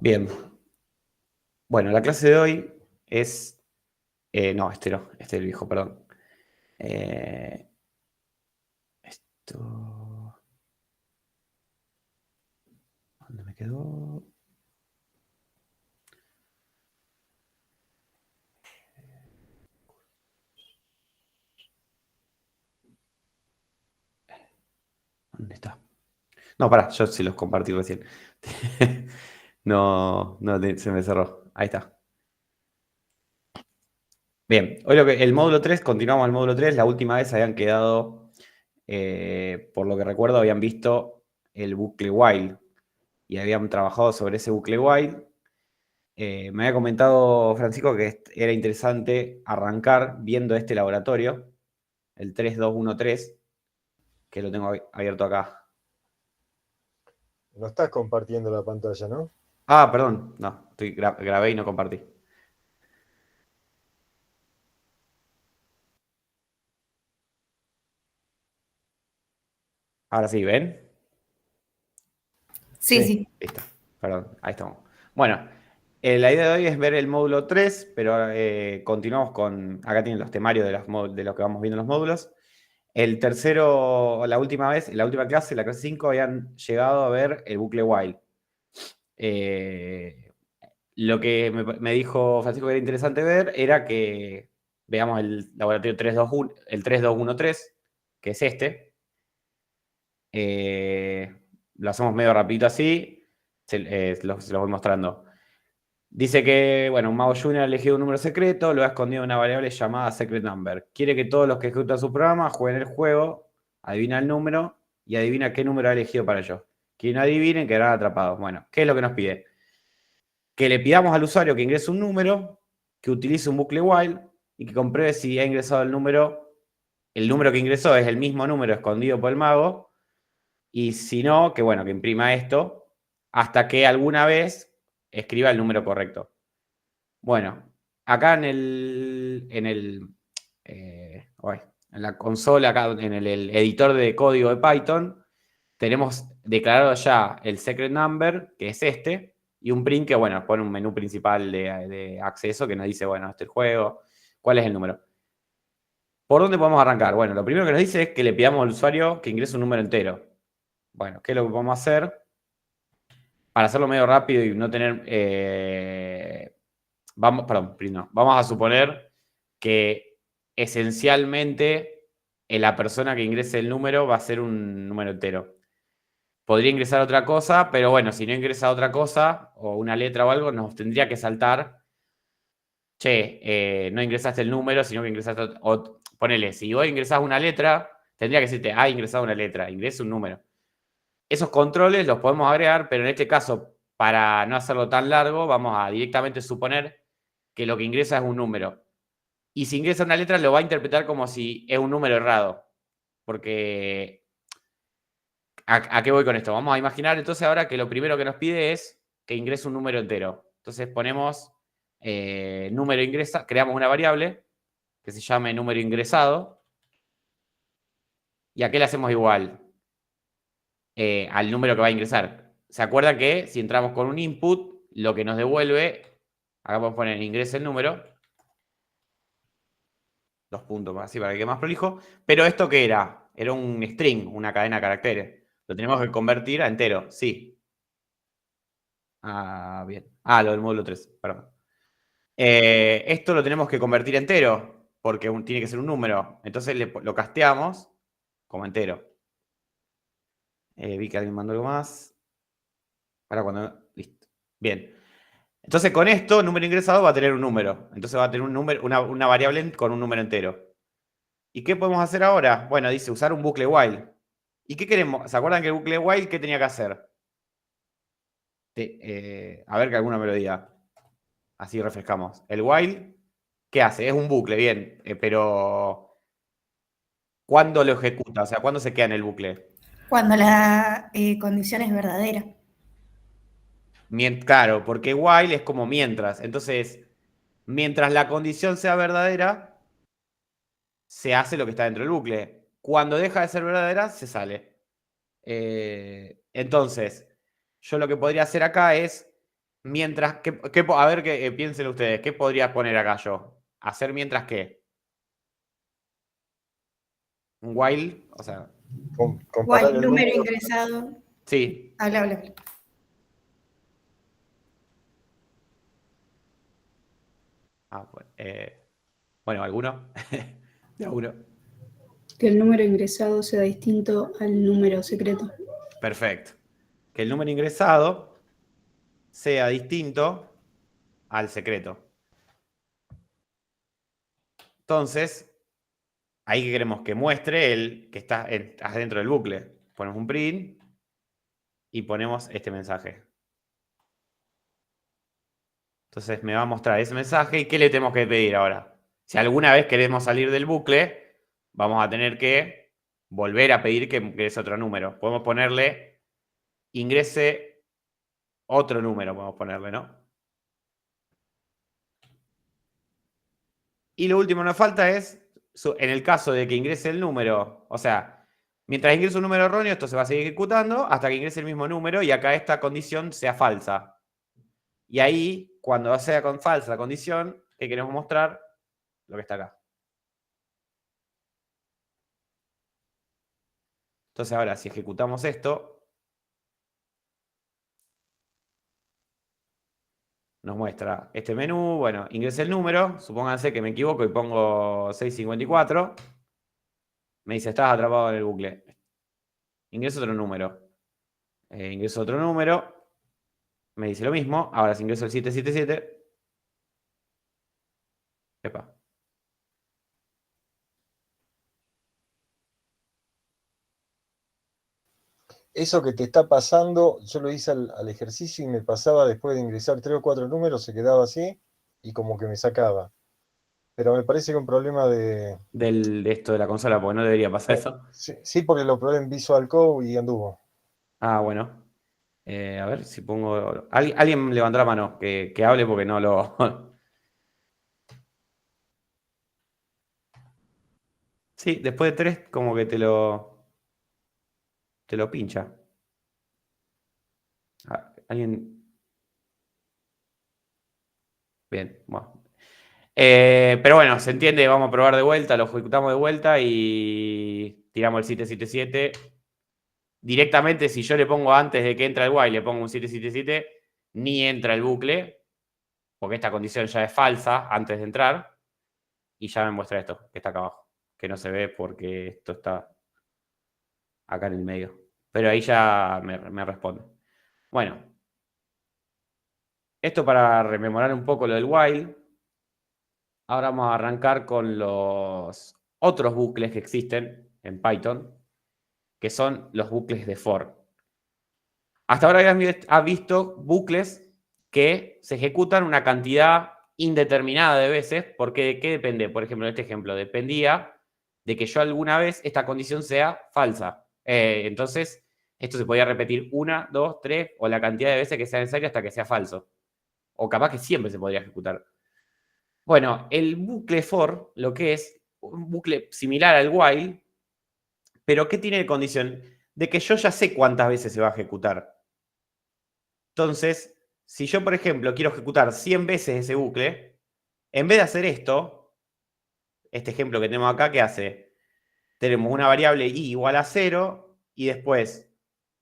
Bien. Bueno, la clase de hoy es... no, este es el viejo, perdón. Esto... ¿Dónde me quedó? ¿Dónde está? No, pará, yo sí los compartí recién. No, se me cerró. Ahí está. Bien, hoy el módulo 3, continuamos el módulo 3. La última vez habían quedado, por lo que recuerdo, habían visto el bucle while y habían trabajado sobre ese bucle while. Me había comentado Francisco que era interesante arrancar viendo este laboratorio, el 3213, que lo tengo abierto acá. No estás compartiendo la pantalla, ¿no? Ah, perdón, no, grabé y no compartí. Ahora sí, ¿ven? Sí, Sí, sí. listo. Perdón, ahí estamos. Bueno, la idea de hoy es ver el módulo 3, pero continuamos con... Acá tienen los temarios de lo que vamos viendo en los módulos. El tercero, la última vez, en la última clase, la clase 5, habían llegado a ver el bucle while. Lo que me dijo Francisco que era interesante ver era que veamos el laboratorio 321, el 3213, que es este. Lo hacemos medio rapidito así, se los voy mostrando. Dice que, bueno, un mago junior ha elegido un número secreto, lo ha escondido en una variable llamada secret number. Quiere que todos los que ejecutan su programa jueguen el juego, adivina el número y adivina qué número ha elegido para ellos. Quien no adivinen quedarán atrapados. Bueno, ¿qué es lo que nos pide? Que le pidamos al usuario que ingrese un número, que utilice un bucle while y que compruebe si ha ingresado el número que ingresó es el mismo número escondido por el mago, y si no, que bueno, que imprima esto hasta que alguna vez escriba el número correcto. Bueno, acá en la consola, acá en el editor de código de Python, tenemos declarado ya el secret number, que es este, y un print que, bueno, pone un menú principal de acceso que nos dice, bueno, este es el juego, cuál es el número. ¿Por dónde podemos arrancar? Bueno, lo primero que nos dice es que le pidamos al usuario que ingrese un número entero. Bueno, ¿qué es lo que podemos hacer? Para hacerlo medio rápido y no tener... vamos a suponer que esencialmente la persona que ingrese el número va a ser un número entero. Podría ingresar otra cosa, pero bueno, si no ingresa otra cosa o una letra o algo, nos tendría que saltar. Che, no ingresaste el número, sino que ingresaste... ponele, si vos ingresás una letra, tendría que decirte, ingresado una letra, ingresa un número. Esos controles los podemos agregar, pero en este caso, para no hacerlo tan largo, vamos a directamente suponer que lo que ingresa es un número. Y si ingresa una letra, lo va a interpretar como si es un número errado. Porque, ¿a qué voy con esto? Vamos a imaginar entonces ahora que lo primero que nos pide es que ingrese un número entero. Entonces ponemos número ingresa, creamos una variable que se llame número ingresado. ¿Y a qué le hacemos igual? Al número que va a ingresar. ¿Se acuerdan que si entramos con un input, lo que nos devuelve, acá podemos poner ingresa el número, 2 puntos más, así para que quede más prolijo, pero ¿esto qué era? Era un string, una cadena de caracteres. Lo tenemos que convertir a entero, sí. Bien. Lo del módulo 3, perdón. Esto lo tenemos que convertir a entero, porque tiene que ser un número. Entonces lo casteamos como entero. Vi que alguien mandó algo más. Para cuando... Listo. Bien. Entonces, con esto, número ingresado va a tener un número. Entonces va a tener un número, una variable con un número entero. ¿Y qué podemos hacer ahora? Bueno, dice usar un bucle while. ¿Y qué queremos? ¿Se acuerdan que el bucle while qué tenía que hacer? A ver que alguna me lo diga. Así refrescamos. El while, ¿qué hace? Es un bucle, bien. Pero, ¿cuándo lo ejecuta? O sea, ¿cuándo se queda en el bucle? Cuando la condición es verdadera. Claro, porque while es como mientras. Entonces, mientras la condición sea verdadera, se hace lo que está dentro del bucle. Cuando deja de ser verdadera, se sale. Entonces, yo lo que podría hacer acá es mientras, a ver qué piensen ustedes, ¿qué podría poner acá yo? ¿Hacer mientras qué? ¿Un while? O sea, Comparar While el número número. ingresado. sí. Habla. Bueno, ¿alguno? De a uno. Que el número ingresado sea distinto al número secreto. Perfecto. Que el número ingresado sea distinto al secreto. Entonces, ahí que queremos que muestre el que está dentro del bucle. Ponemos un print y ponemos este mensaje. Entonces me va a mostrar ese mensaje y ¿qué le tenemos que pedir ahora? Si alguna vez queremos salir del bucle, vamos a tener que volver a pedir que ingrese otro número. Podemos ponerle ingrese otro número, podemos ponerle, ¿no? Y lo último que nos falta es, en el caso de que ingrese el número, o sea, mientras ingrese un número erróneo, esto se va a seguir ejecutando hasta que ingrese el mismo número y acá esta condición sea falsa. Y ahí, cuando sea con falsa la condición, que queremos mostrar lo que está acá. Entonces ahora, si ejecutamos esto, nos muestra este menú. Bueno, ingresé el número. Supónganse que me equivoco y pongo 654. Me dice, estás atrapado en el bucle. Ingreso otro número. Ingreso otro número. Me dice lo mismo. Ahora si ingreso el 777. Epa. Eso que te está pasando, yo lo hice al ejercicio y me pasaba después de ingresar 3 o 4 números, se quedaba así y como que me sacaba. Pero me parece que un problema de... De esto de la consola, porque no debería pasar eso. Sí, porque lo probé en Visual Code y anduvo. Ah, bueno. A ver si pongo... Alguien levantó la mano, que hable porque no lo... Sí, después de 3 como que te lo pincha. ¿Alguien? Bien, bueno. Pero bueno, se entiende, vamos a probar de vuelta, lo ejecutamos de vuelta y tiramos el 777. Directamente, si yo le pongo antes de que entre el while, le pongo un 777, ni entra el bucle, porque esta condición ya es falsa antes de entrar, y ya me muestra esto, que está acá abajo, que no se ve porque esto está acá en el medio. Pero ahí ya me responde. Bueno, esto para rememorar un poco lo del while. Ahora vamos a arrancar con los otros bucles que existen en Python, que son los bucles de for. Hasta ahora has visto bucles que se ejecutan una cantidad indeterminada de veces, porque ¿de qué depende? Por ejemplo, en este ejemplo, dependía de que yo alguna vez esta condición sea falsa. Entonces, esto se podía repetir 1, 2, 3 o la cantidad de veces que sea necesaria hasta que sea falso. O capaz que siempre se podría ejecutar. Bueno, el bucle for, lo que es un bucle similar al while, pero ¿qué tiene de condición? De que yo ya sé cuántas veces se va a ejecutar. Entonces, si yo, por ejemplo, quiero ejecutar 100 veces ese bucle, en vez de hacer esto, este ejemplo que tenemos acá, ¿qué hace? Tenemos una variable i igual a 0 y después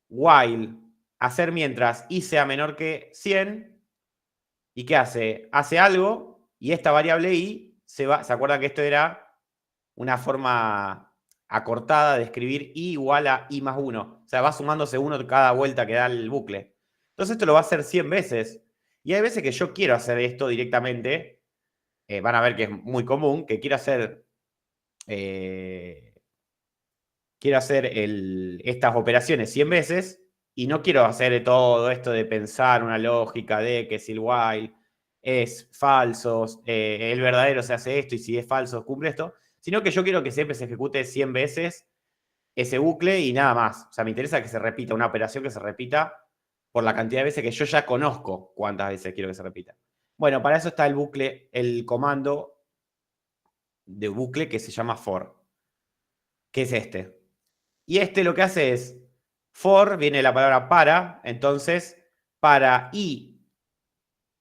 while hacer mientras i sea menor que 100. ¿Y qué hace? Hace algo y esta variable i ¿se acuerdan que esto era una forma acortada de escribir i igual a i más 1? O sea, va sumándose 1 cada vuelta que da el bucle. Entonces esto lo va a hacer 100 veces. Y hay veces que yo quiero hacer esto directamente. Van a ver que es muy común, que quiero hacer estas operaciones 100 veces y no quiero hacer todo esto de pensar una lógica de que si el while es falso, el verdadero se hace esto y si es falso cumple esto, sino que yo quiero que siempre se ejecute 100 veces ese bucle y nada más. O sea, me interesa que se repita, una operación que se repita por la cantidad de veces que yo ya conozco cuántas veces quiero que se repita. Bueno, para eso está el bucle, el comando de bucle que se llama for, que es este. Y este lo que hace es, for, viene la palabra para, entonces, para i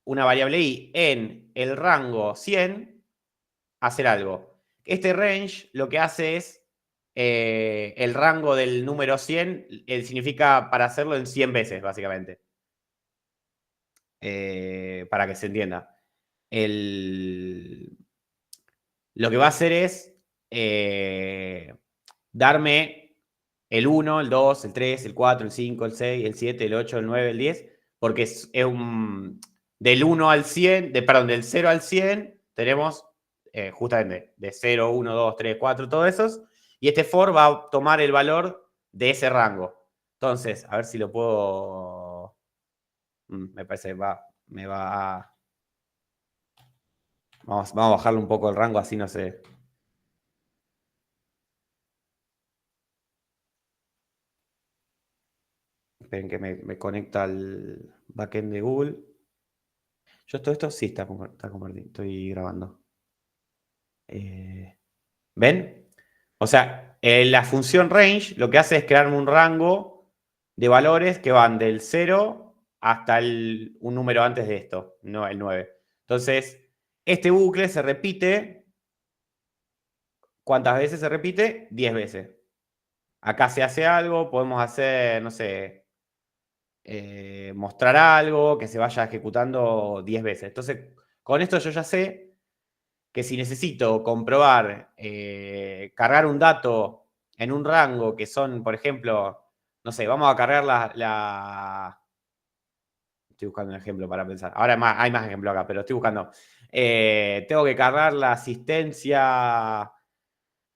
una variable i en el rango 100, hacer algo. Este range lo que hace es el rango del número 100, significa para hacerlo en 100 veces, básicamente. Para que se entienda. Lo que va a hacer es darme el 1, el 2, el 3, el 4, el 5, el 6, el 7, el 8, el 9, el 10, porque es del 1 al 100, perdón, del 0 al 100 tenemos justamente de 0, 1, 2, 3, 4, todos esos, y este for va a tomar el valor de ese rango. Entonces, a ver si lo puedo... me parece que me va a... Vamos a bajarle un poco el rango, así no sé. Esperen que me conecta al backend de Google. Yo todo esto sí está compartido. Estoy grabando. ¿Ven? O sea, la función range lo que hace es crearme un rango de valores que van del 0 hasta un número antes de esto, no el 9. Entonces, este bucle se repite. ¿Cuántas veces se repite? 10 veces. Acá se hace algo, podemos hacer, no sé, mostrar algo que se vaya ejecutando 10 veces. Entonces, con esto yo ya sé que si necesito comprobar, cargar un dato en un rango que son, por ejemplo, no sé, vamos a cargar Estoy buscando un ejemplo para pensar. Ahora hay más ejemplos acá, pero estoy buscando. Tengo que cargar la asistencia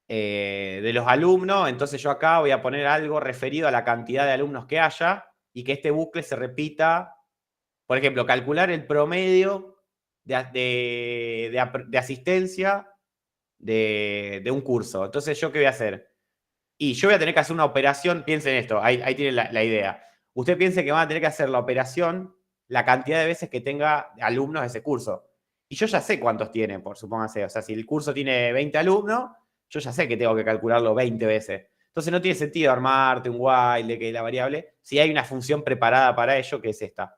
de los alumnos, entonces yo acá voy a poner algo referido a la cantidad de alumnos que haya y que este bucle se repita. Por ejemplo, calcular el promedio de asistencia de un curso. Entonces, ¿yo qué voy a hacer? Y yo voy a tener que hacer una operación, piensen esto, ahí tienen la idea. Usted piense que van a tener que hacer la operación la cantidad de veces que tenga alumnos de ese curso. Y yo ya sé cuántos tiene, por supóngase. O sea, si el curso tiene 20 alumnos, yo ya sé que tengo que calcularlo 20 veces. Entonces no tiene sentido armarte un while de que la variable, si hay una función preparada para ello, que es esta.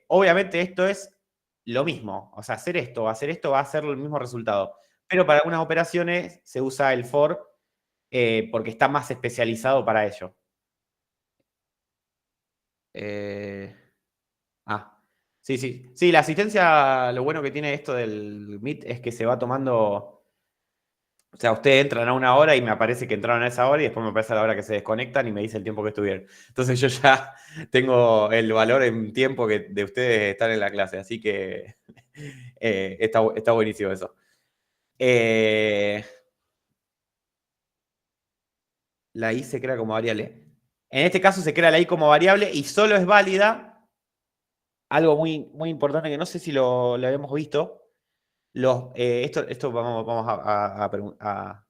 Obviamente esto es lo mismo. O sea, hacer esto va a ser el mismo resultado. Pero para algunas operaciones se usa el for porque está más especializado para ello. Sí, sí. Sí, la asistencia, lo bueno que tiene esto del Meet es que se va tomando... O sea, ustedes entran a una hora y me aparece que entraron a esa hora y después me aparece a la hora que se desconectan y me dice el tiempo que estuvieron. Entonces yo ya tengo el valor en tiempo de ustedes estar en la clase. Así que está buenísimo eso. La i se crea como variable. En este caso se crea la i como variable y solo es válida... Algo muy, muy importante que no sé si lo habíamos visto. Esto vamos a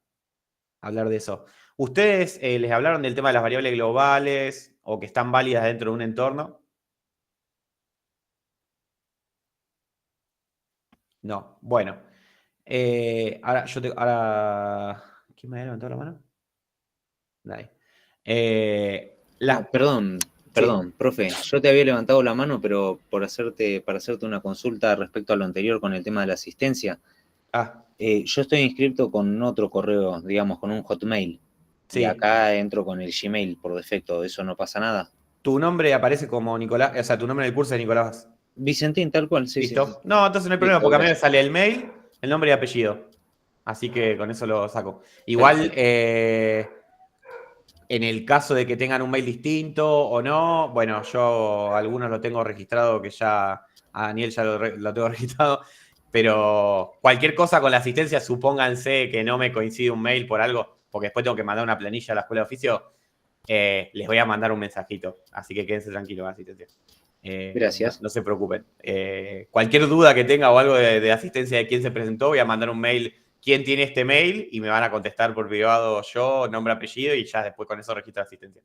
hablar de eso. ¿Ustedes les hablaron del tema de las variables globales o que están válidas dentro de un entorno? No. Bueno. Ahora, ¿quién me había levantado la mano? Nadie. Perdón, profe, yo te había levantado la mano, pero para hacerte una consulta respecto a lo anterior con el tema de la asistencia. Yo estoy inscrito con otro correo, digamos, con un Hotmail. Sí. Y acá entro con el Gmail por defecto, ¿eso no pasa nada? Tu nombre aparece como Nicolás, o sea, tu nombre en el curso es Nicolás. Vicentín, tal cual, sí. ¿Listo? Sí. No, entonces no hay problema, porque a mí me sale el mail, el nombre y apellido. Así que con eso lo saco. Igual, en el caso de que tengan un mail distinto o no, bueno, yo algunos lo tengo registrado, que ya a Daniel ya lo tengo registrado, pero cualquier cosa con la asistencia, supónganse que no me coincide un mail por algo, porque después tengo que mandar una planilla a la escuela de oficio, les voy a mandar un mensajito. Así que quédense tranquilos con la asistencia. Gracias. No se preocupen. Cualquier duda que tenga o algo de asistencia de quién se presentó, voy a mandar un mail. ¿Quién tiene este mail? Y me van a contestar por privado yo, nombre, apellido, y ya después con eso registro asistencia.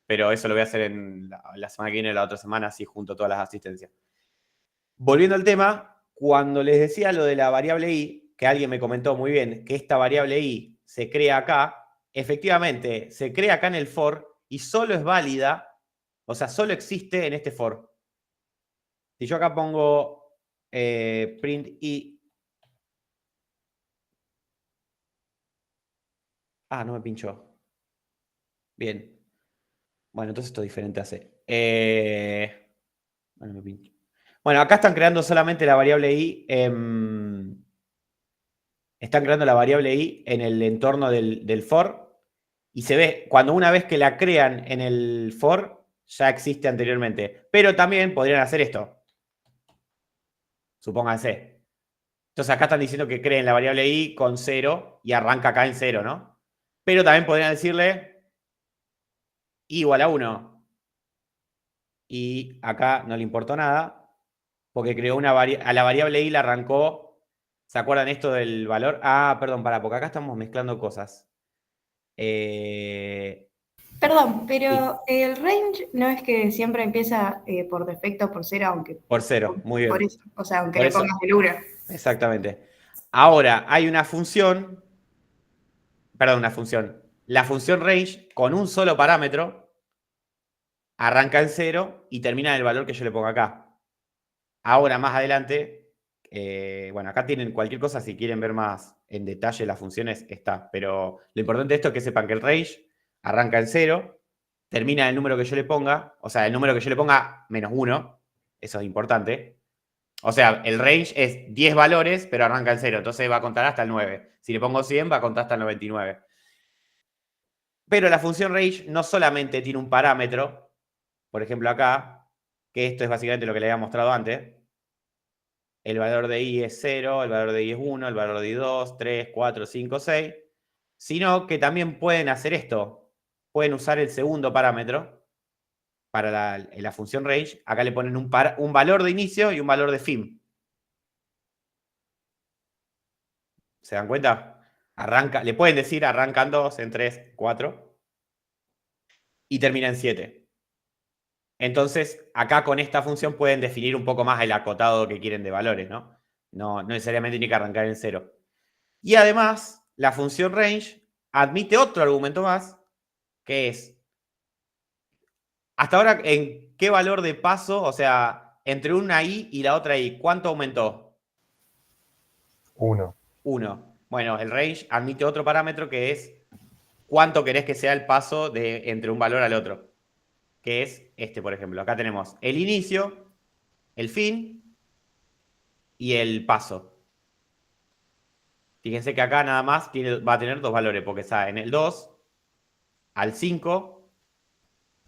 Pero eso lo voy a hacer en la semana que viene o la otra semana, así junto a todas las asistencias. Volviendo al tema, cuando les decía lo de la variable i, que alguien me comentó muy bien, que esta variable i se crea acá, efectivamente, se crea acá en el for y solo es válida, o sea, solo existe en este for. Si yo acá pongo print i. Ah, no me pinchó. Bien. Bueno, entonces esto es diferente a C. Bueno, me pincho. Bueno, acá están creando solamente la variable i. Están creando la variable i en el entorno del for. Y se ve, cuando una vez que la crean en el for, ya existe anteriormente. Pero también podrían hacer esto. Supónganse. Entonces acá están diciendo que creen la variable i con 0 y arranca acá en 0, ¿no? Pero también podrían decirle i igual a 1. Y acá no le importó nada, porque creó a la variable i la arrancó. ¿Se acuerdan esto del valor? Ah, perdón, porque acá estamos mezclando cosas. Perdón, pero el range no es que siempre empieza por defecto por 0, aunque... Por 0, muy bien. Por eso, o sea, aunque Por le eso. pongas el 1. Exactamente. Ahora, hay una función, perdón, una función. La función range, con un solo parámetro, arranca en 0 y termina en el valor que yo le pongo acá. Ahora, más adelante, bueno, acá tienen cualquier cosa, si quieren ver más en detalle las funciones, está. Pero lo importante de esto es que sepan que el range arranca en 0, termina en el número que yo le ponga, o sea, el número que yo le ponga menos 1, eso es importante. O sea, el range es 10 valores, pero arranca en 0, entonces va a contar hasta el 9. Si le pongo 100, va a contar hasta el 99. Pero la función range no solamente tiene un parámetro, por ejemplo acá, que esto es básicamente lo que le había mostrado antes. El valor de i es 0, el valor de i es 1, el valor de i 2, 3, 4, 5, 6. Sino que también pueden hacer esto. Pueden usar el segundo parámetro para la función range. Acá le ponen un valor de inicio y un valor de fin. ¿Se dan cuenta? Le pueden decir arranca en 2, en 3, 4 y termina en 7. Entonces, acá con esta función pueden definir un poco más el acotado que quieren de valores, ¿no? No necesariamente tiene que arrancar en 0. Y además, la función range admite otro argumento más, que es, hasta ahora, ¿en qué valor de paso, o sea, entre una i y la otra i, cuánto aumentó? 1. 1. Bueno, el range admite otro parámetro que es cuánto querés que sea el paso de entre un valor al otro. Que es este, por ejemplo. Acá tenemos el inicio, el fin y el paso. Fíjense que acá nada más va a tener dos valores, porque está en el 2 al 5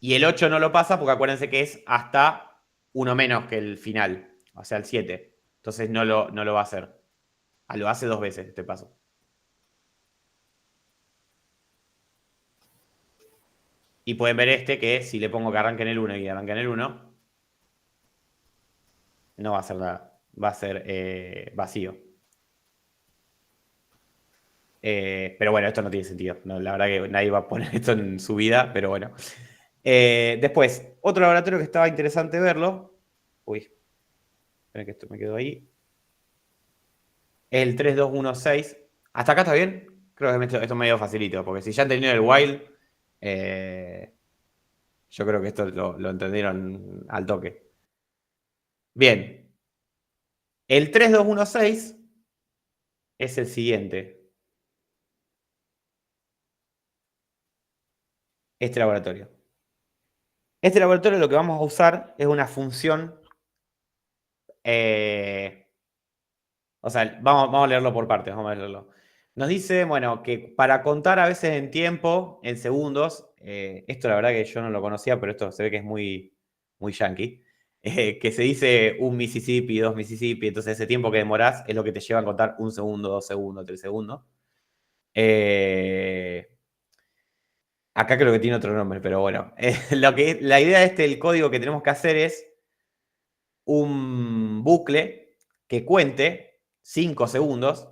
y el 8 no lo pasa porque acuérdense que es hasta uno menos que el final, o sea, el 7. Entonces no lo va a hacer. Lo hace dos veces este paso. Y pueden ver este que si le pongo que arranque en el 1 y arranque en el 1, no va a hacer nada. Va a ser vacío. Pero bueno, esto no tiene sentido. No, la verdad que nadie va a poner esto en su vida, pero bueno. Después, otro laboratorio que estaba interesante verlo. Uy, espera que esto me quedó ahí. Es el 3216. ¿Hasta acá está bien? Creo que esto es medio facilito, porque si ya han tenido el while, yo creo que esto lo entendieron al toque. Bien. El 3216 es el siguiente. Este laboratorio. Este laboratorio lo que vamos a usar es una función. O sea, vamos a leerlo por partes. Vamos a leerlo. Nos dice, bueno, que para contar a veces en tiempo, en segundos, esto la verdad que yo no lo conocía, pero esto se ve que es muy, muy yankee, que se dice un Mississippi, 2 Mississippi, entonces ese tiempo que demorás es lo que te lleva a contar 1 segundo, 2 segundos, 3 segundos. Acá creo que tiene otro nombre, pero bueno. La idea de el código que tenemos que hacer es un bucle que cuente 5 segundos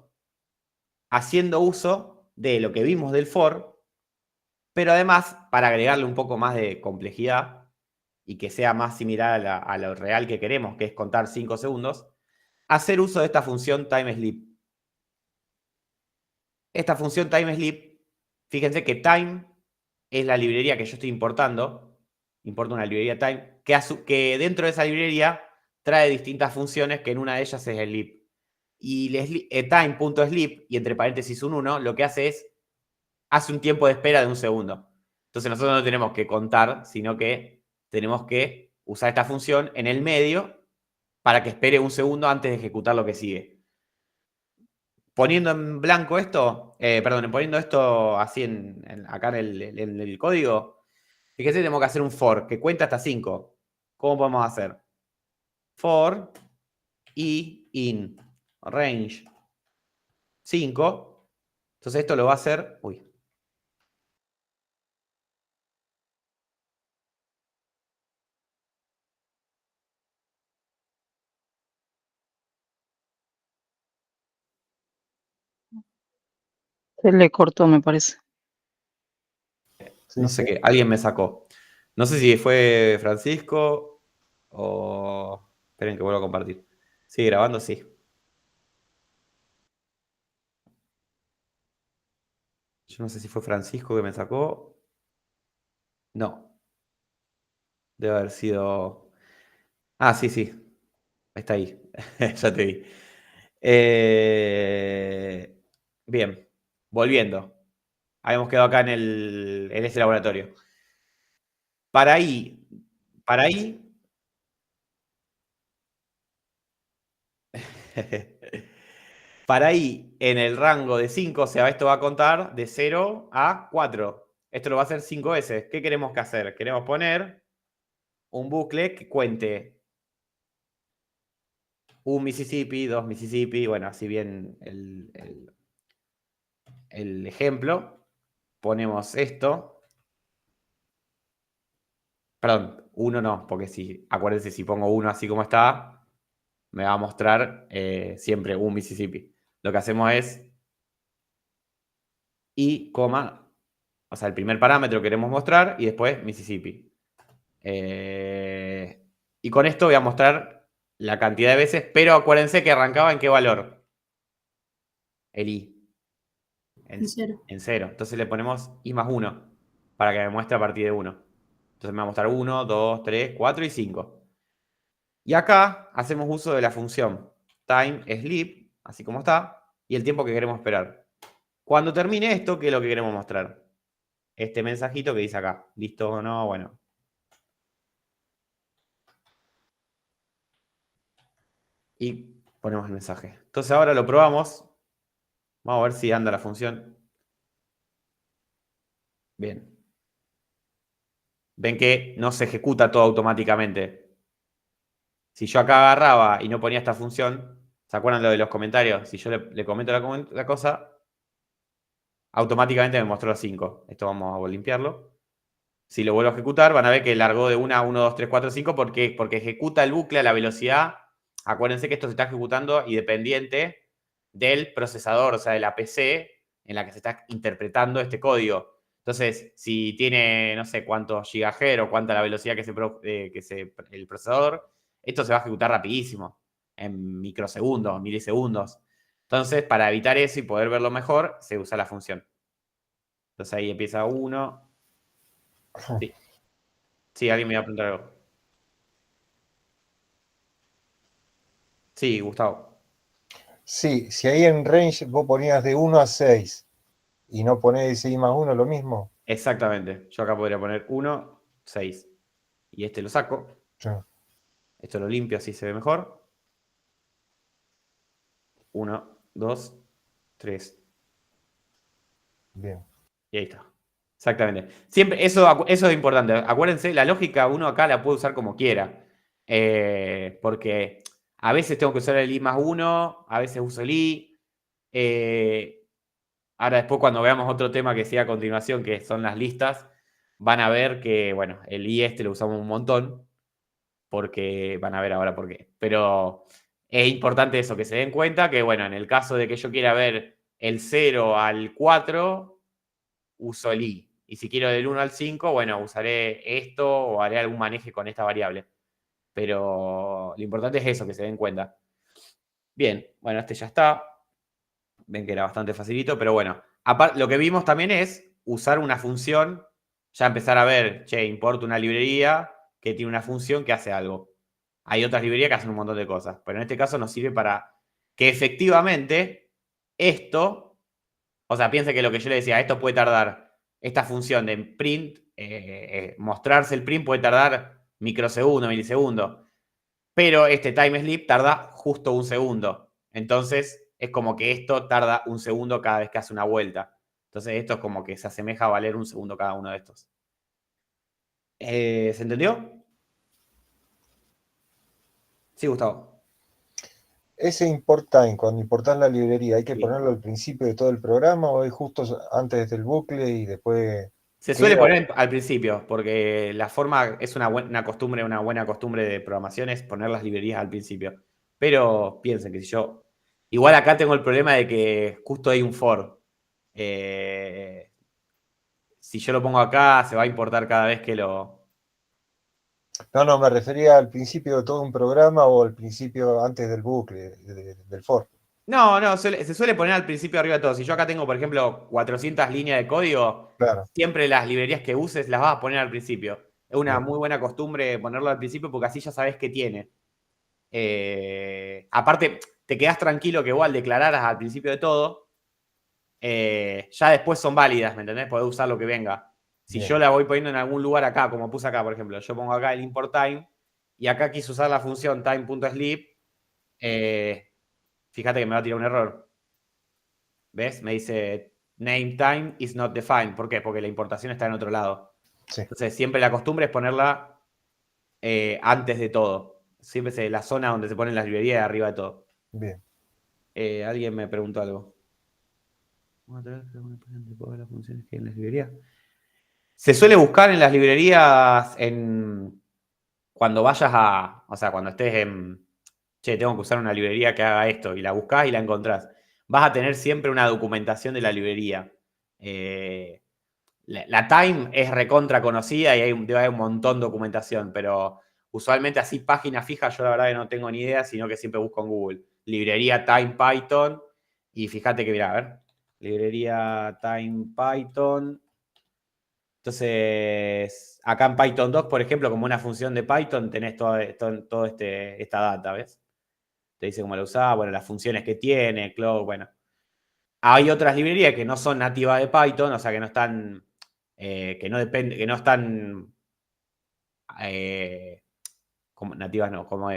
haciendo uso de lo que vimos del for, pero además, para agregarle un poco más de complejidad y que sea más similar a lo real que queremos, que es contar 5 segundos, hacer uso de esta función timesleep. Esta función timesleep, fíjense que time es la librería que yo estoy importando. Importo una librería time, que dentro de esa librería trae distintas funciones que en una de ellas es el lib. Y el time.sleep, y entre paréntesis un 1, lo que hace es, hace un tiempo de espera de un segundo. Entonces nosotros no tenemos que contar, sino que tenemos que usar esta función en el medio para que espere un segundo antes de ejecutar lo que sigue. Poniendo en blanco esto, poniendo esto así acá en el código, fíjense, tenemos que hacer un for que cuenta hasta 5. ¿Cómo podemos hacer? For i in range 5. Entonces esto lo va a hacer... Uy. Se le cortó, me parece. No sé qué, alguien me sacó. No sé si fue Francisco o... Esperen que vuelvo a compartir. ¿Sigue grabando? Sí. Yo no sé si fue Francisco que me sacó. No. Debe haber sido... Ah, sí, sí. Está ahí. Ya te vi. Bien. Volviendo. Habíamos quedado acá en este laboratorio. Para ahí... Para ahí, en el rango de 5, o sea, esto va a contar de 0 a 4. Esto lo va a hacer 5 veces. ¿Qué queremos que hacer? Queremos poner un bucle que cuente un Mississippi, 2 Mississippi, bueno, así bien el ejemplo. Ponemos esto. Perdón, 1 no, porque si, acuérdense, si pongo 1 así como está, me va a mostrar siempre un Mississippi. Lo que hacemos es y, o sea, el primer parámetro queremos mostrar y después Mississippi. Y con esto voy a mostrar la cantidad de veces, pero acuérdense que arrancaba en qué valor. El i. En 0. En 0. Entonces le ponemos i más 1 para que me muestre a partir de 1. Entonces me va a mostrar 1, 2, 3, 4 y 5. Y acá hacemos uso de la función time_sleep, así como está, y el tiempo que queremos esperar. Cuando termine esto, ¿qué es lo que queremos mostrar? Este mensajito que dice acá. ¿Listo o no? Bueno. Y ponemos el mensaje. Entonces ahora lo probamos. Vamos a ver si anda la función. Bien. Ven que no se ejecuta todo automáticamente. Si yo acá agarraba y no ponía esta función, ¿se acuerdan lo de los comentarios? Si yo le comento la cosa, automáticamente me mostró 5. Esto vamos a limpiarlo. Si lo vuelvo a ejecutar, van a ver que largó de 1 a 1, 2, 3, 4, 5. ¿Por qué? Porque ejecuta el bucle a la velocidad. Acuérdense que esto se está ejecutando independiente del procesador, o sea, de la PC en la que se está interpretando este código. Entonces, si tiene, no sé cuántos gigahertz o cuánta la velocidad el procesador, esto se va a ejecutar rapidísimo, en microsegundos, milisegundos. Entonces, para evitar eso y poder verlo mejor, se usa la función. Entonces ahí empieza 1. Sí. Sí, alguien me iba a preguntar algo. Sí, Gustavo. Sí, si ahí en range vos ponías de 1 a 6 y no ponés i más 1, lo mismo. Exactamente. Yo acá podría poner 1, 6. Y este lo saco. Sí. Esto lo limpio, así se ve mejor. 1, 2, 3. Bien. Y ahí está. Exactamente. Siempre, eso es importante. Acuérdense, la lógica uno acá la puede usar como quiera. Porque a veces tengo que usar el i más 1, a veces uso el i. Ahora después cuando veamos otro tema que siga a continuación, que son las listas, van a ver que, bueno, el i lo usamos un montón, porque van a ver ahora por qué. Pero es importante eso, que se den cuenta que, bueno, en el caso de que yo quiera ver el 0 al 4, uso el i. Y si quiero del 1 al 5, bueno, usaré esto o haré algún maneje con esta variable. Pero lo importante es eso, que se den cuenta. Bien, bueno, este ya está. Ven que era bastante facilito, pero bueno. Aparte, lo que vimos también es usar una función, ya empezar a ver, che, importa una librería que tiene una función que hace algo. hay otras librerías que hacen un montón de cosas. Pero en este caso nos sirve para que efectivamente esto, o sea, piense que lo que yo le decía, esto puede tardar, esta función de print, mostrarse el print puede tardar microsegundos, milisegundos. Pero este time sleep tarda justo un segundo. Entonces, es como que esto tarda un segundo cada vez que hace una vuelta. Entonces, esto es como que se asemeja a valer un segundo cada uno de estos. ¿Se entendió? Sí, Gustavo. Ese import time, cuando importás la librería, ¿hay que Sí. ponerlo al principio de todo el programa o es justo antes del bucle y después? Se suele poner al principio, porque la forma es una buena costumbre de programación es poner las librerías al principio. Pero piensen que si yo... Igual acá tengo el problema de que justo hay un for. Si yo lo pongo acá, se va a importar cada vez que lo... No, me refería al principio de todo un programa o al principio antes del bucle, del for. No, se suele poner al principio arriba de todo. Si yo acá tengo, por ejemplo, 400 líneas de código, Claro. siempre las librerías que uses las vas a poner al principio. Es una Bien. muy buena costumbre ponerlo al principio porque así ya sabes qué tiene. Aparte, te quedás tranquilo que igual declararas al principio de todo, ya después son válidas, ¿me entendés? Podés usar lo que venga. Si Bien. yo la voy poniendo en algún lugar acá, como puse acá, por ejemplo, yo pongo acá el import time y acá quise usar la función time.sleep, fíjate que me va a tirar un error. ¿Ves? Me dice name time is not defined. ¿Por qué? Porque la importación está en otro lado. Sí. Entonces, siempre la costumbre es ponerla antes de todo. Siempre es la zona donde se ponen las librerías arriba de todo. Bien. Alguien me preguntó algo. Las funciones que hay en las librerías. Se suele buscar en las librerías cuando vayas a... O sea, cuando estés en... Che, tengo que usar una librería que haga esto. Y la buscás y la encontrás. Vas a tener siempre una documentación de la librería. La Time es recontra conocida y debe haber un montón de documentación, pero usualmente así página fija yo la verdad que no tengo ni idea, sino que siempre busco en Google. Librería Time Python y fíjate que, mira, a ver. Librería Time Python. Entonces, acá en Python 2, por ejemplo, como una función de Python, tenés toda esta data, ¿ves? Te dice cómo la usás, bueno, las funciones que tiene, cloud, bueno. Hay otras librerías que no son nativas de Python, o sea, que no están, que no están como nativas, no, como,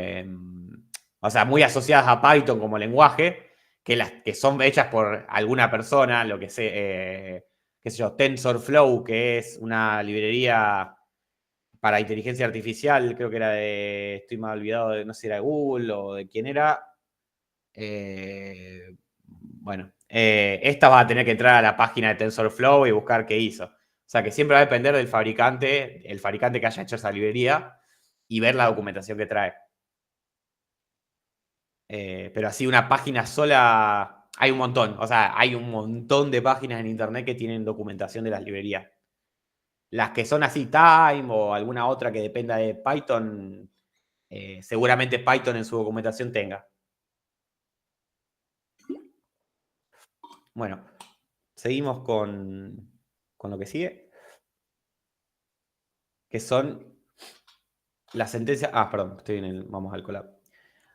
o sea, muy asociadas a Python como lenguaje, que son hechas por alguna persona, lo que sé, qué sé yo, TensorFlow, que es una librería para inteligencia artificial, creo que era estoy mal olvidado, no sé si era de Google o de quién era. Bueno, esta va a tener que entrar a la página de TensorFlow y buscar qué hizo. O sea que siempre va a depender del fabricante, el fabricante que haya hecho esa librería y ver la documentación que trae. Pero así una página sola, hay un montón. O sea, hay un montón de páginas en internet que tienen documentación de las librerías. Las que son así Time o alguna otra que dependa de Python, seguramente Python en su documentación tenga. Bueno, seguimos con lo que sigue, que son las sentencias... perdón, vamos al collab.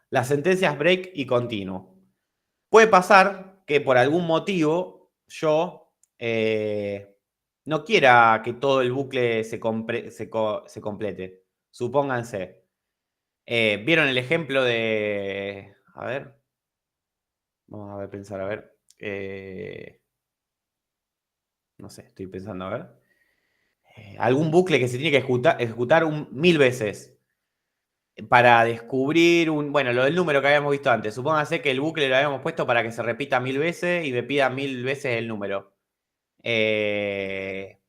Las sentencias break y continuo. Puede pasar que por algún motivo yo no quiera que todo el bucle se complete. Supónganse. ¿Vieron el ejemplo de... A ver. Vamos a ver, pensar, a ver. No sé, estoy pensando, a ver. Algún bucle que se tiene que ejecutar 1000 veces para descubrir bueno, lo del número que habíamos visto antes. Supóngase que el bucle lo habíamos puesto para que se repita 1000 veces y me pida 1000 veces el número. Que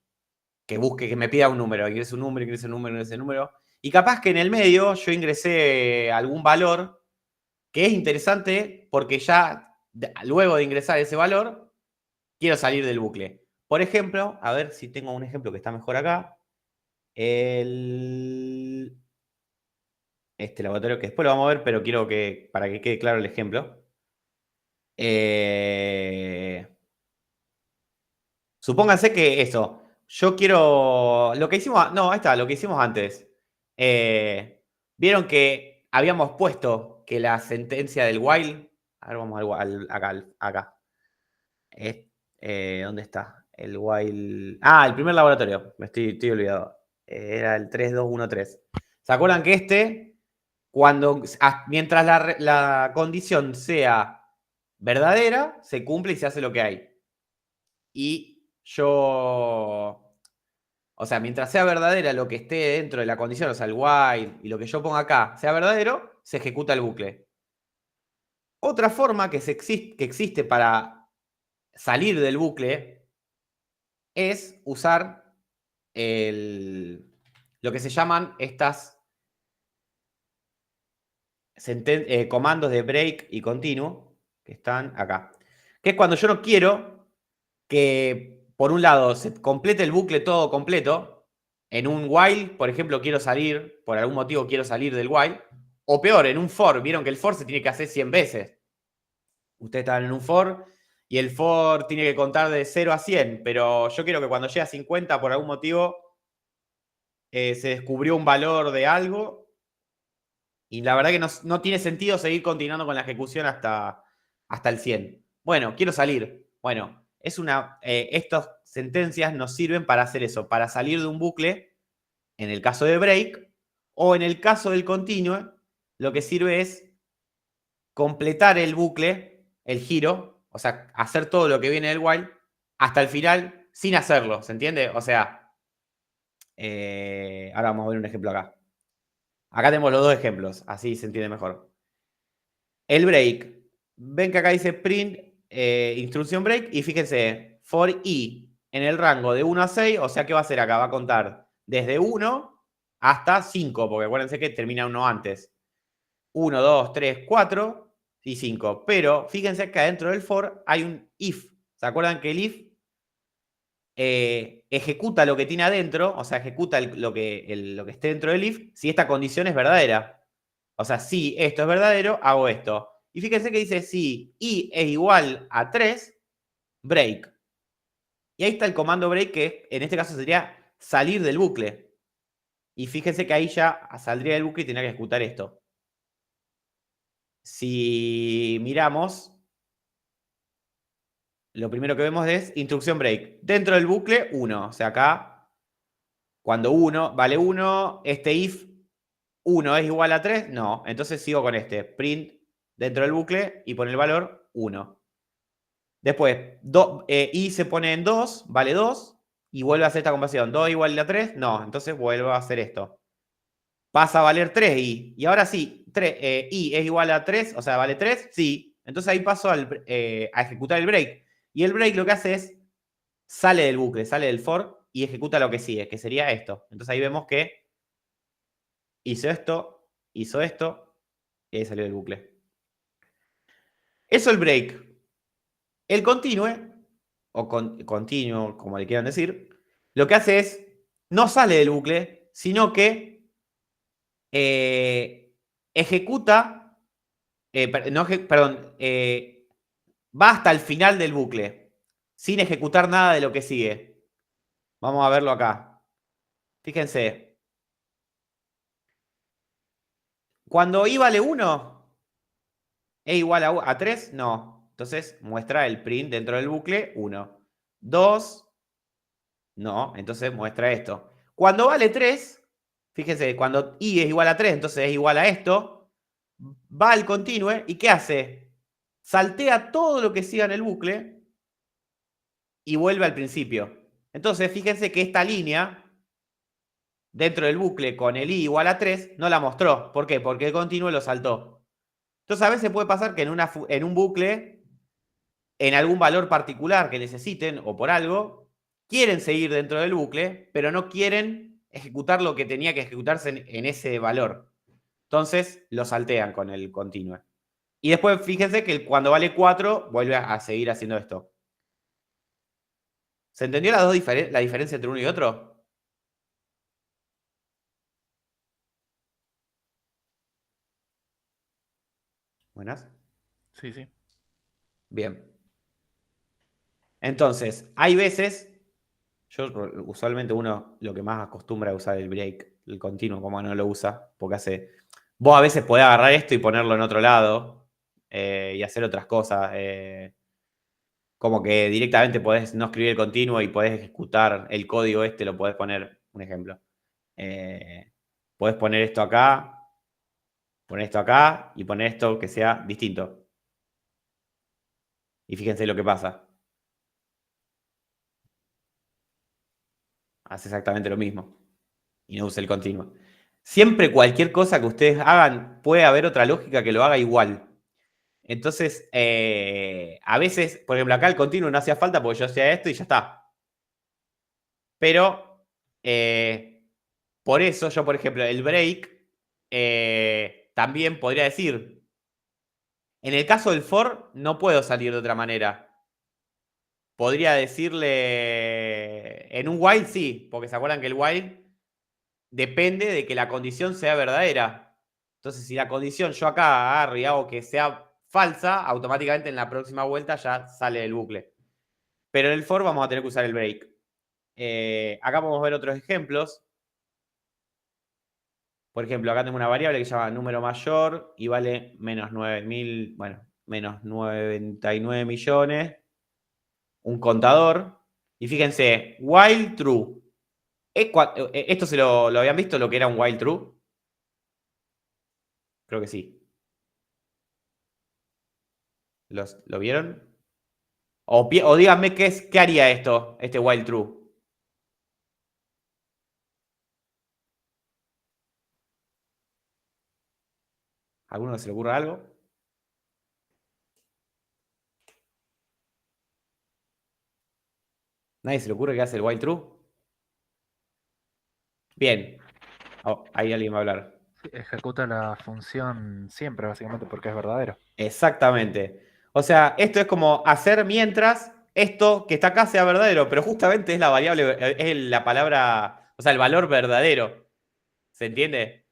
me pida un número, ingrese un número, ingrese un número, ingrese un número. Y capaz que en el medio yo ingresé algún valor que es interesante porque ya luego de ingresar ese valor quiero salir del bucle. Por ejemplo, a ver si tengo un ejemplo que está mejor acá. Este laboratorio, que después lo vamos a ver, pero quiero que, para que quede claro el ejemplo. Supónganse que eso, yo quiero, lo que hicimos, no, ahí está, lo que hicimos antes. Vieron que habíamos puesto que la sentencia del while, a ver, vamos acá. ¿Dónde está? El while. El primer laboratorio, estoy olvidado. Era el 3213. ¿Se acuerdan que mientras la condición sea verdadera, se cumple y se hace lo que hay? Y o sea, mientras sea verdadera lo que esté dentro de la condición, o sea, el while y lo que yo ponga acá sea verdadero, se ejecuta el bucle. Otra forma que existe para salir del bucle es usar lo que se llaman estas comandos de break y continuo, que están acá. Que es cuando yo no quiero que, por un lado, se complete el bucle todo completo. En un while, por ejemplo, por algún motivo quiero salir del while. O peor, en un for, vieron que el for se tiene que hacer 100 veces. Ustedes están en un for y el for tiene que contar de 0 a 100, pero yo quiero que cuando llegue a 50, por algún motivo, se descubrió un valor de algo y la verdad que no tiene sentido seguir continuando con la ejecución hasta el 100. Bueno, quiero salir. Bueno, estas sentencias nos sirven para hacer eso, para salir de un bucle, en el caso de break, o en el caso del continuo, lo que sirve es completar el bucle, el giro, o sea, hacer todo lo que viene del while, hasta el final, sin hacerlo, ¿se entiende? O sea, ahora vamos a ver un ejemplo acá. Acá tenemos los dos ejemplos, así se entiende mejor. El break. Ven que acá dice print, instrucción break, y fíjense, for i en el rango de 1 a 6, o sea, ¿qué va a hacer acá? Va a contar desde 1 hasta 5, porque acuérdense que termina uno antes. 1, 2, 3, 4 y 5. Pero fíjense que adentro del for hay un if. ¿Se acuerdan que el if ejecuta lo que tiene adentro? O sea, ejecuta lo que esté dentro del if si esta condición es verdadera. O sea, si esto es verdadero, hago esto. Y fíjense que dice si i es igual a 3, break. Y ahí está el comando break, que en este caso sería salir del bucle. Y fíjense que ahí ya saldría del bucle y tendría que ejecutar esto. Si miramos, lo primero que vemos es instrucción break. Dentro del bucle, 1. O sea, acá, cuando 1 vale 1, este if 1 es igual a 3, no. Entonces sigo con este. Print dentro del bucle y pone el valor 1. Después, i se pone en 2, vale 2, y vuelve a hacer esta conversión. 2 igual a 3, no. Entonces vuelvo a hacer esto. Pasa a valer 3i. Y ahora sí, i es igual a 3, o sea, vale 3, sí. Entonces ahí paso a ejecutar el break. Y el break lo que hace es, sale del bucle, sale del for y ejecuta lo que sigue, que sería esto. Entonces ahí vemos que hizo esto y ahí salió del bucle. Eso el break. El continue, o continuo, como le quieran decir, lo que hace es, no sale del bucle, sino que ejecuta, va hasta el final del bucle, sin ejecutar nada de lo que sigue. Vamos a verlo acá. Fíjense. Cuando i vale 1, ¿es igual a 3? No. Entonces muestra el print dentro del bucle 1. 2, no. Entonces muestra esto. Cuando vale 3, fíjense, cuando i es igual a 3, entonces es igual a esto, va al continue y ¿qué hace? Saltea todo lo que siga en el bucle y vuelve al principio. Entonces, fíjense que esta línea dentro del bucle con el i igual a 3 no la mostró. ¿Por qué? Porque el continuo lo saltó. Entonces, a veces puede pasar que en un bucle, en algún valor particular que necesiten o por algo, quieren seguir dentro del bucle, pero no quieren ejecutar lo que tenía que ejecutarse en ese valor. Entonces, lo saltean con el continuo. Y después, fíjense que cuando vale 4, vuelve a seguir haciendo esto. ¿Se entendió la diferencia entre uno y otro? ¿Buenas? Sí, sí. Bien. Entonces, hay veces, usualmente uno lo que más acostumbra a usar el break, el continuo, como no lo usa, porque hace Vos a veces podés agarrar esto y ponerlo en otro lado y hacer otras cosas. Como que directamente podés no escribir el continuo y podés ejecutar el código lo podés poner, un ejemplo. Podés poner esto acá, poner esto acá y poner esto que sea distinto. Y fíjense lo que pasa. Hace exactamente lo mismo. Y no usa el continuo. Siempre cualquier cosa que ustedes hagan, puede haber otra lógica que lo haga igual. Entonces, a veces, por ejemplo, acá el continuo no hacía falta porque yo hacía esto y ya está. Pero, por eso yo, por ejemplo, el break también podría decir, en el caso del for, no puedo salir de otra manera. Podría decirle, en un while sí, porque se acuerdan que el while depende de que la condición sea verdadera. Entonces, si la condición yo acá agarro y hago que sea falsa, automáticamente en la próxima vuelta ya sale del bucle. Pero en el for vamos a tener que usar el break. Acá podemos ver otros ejemplos. Por ejemplo, acá tengo una variable que se llama número mayor y vale menos 9.000, bueno, menos 99 millones. Un contador. Y fíjense, while true. ¿Esto se lo habían visto lo que era un while true? Creo que sí. ¿Lo vieron? O díganme qué haría este while true. ¿Alguno se le ocurre algo? ¿Nadie se le ocurre qué hace el while true? Bien. Oh, ahí alguien va a hablar. Ejecuta la función siempre, básicamente, porque es verdadero. Exactamente. O sea, esto es como hacer mientras esto que está acá sea verdadero, pero justamente es la variable, es la palabra, o sea, el valor verdadero. ¿Se entiende?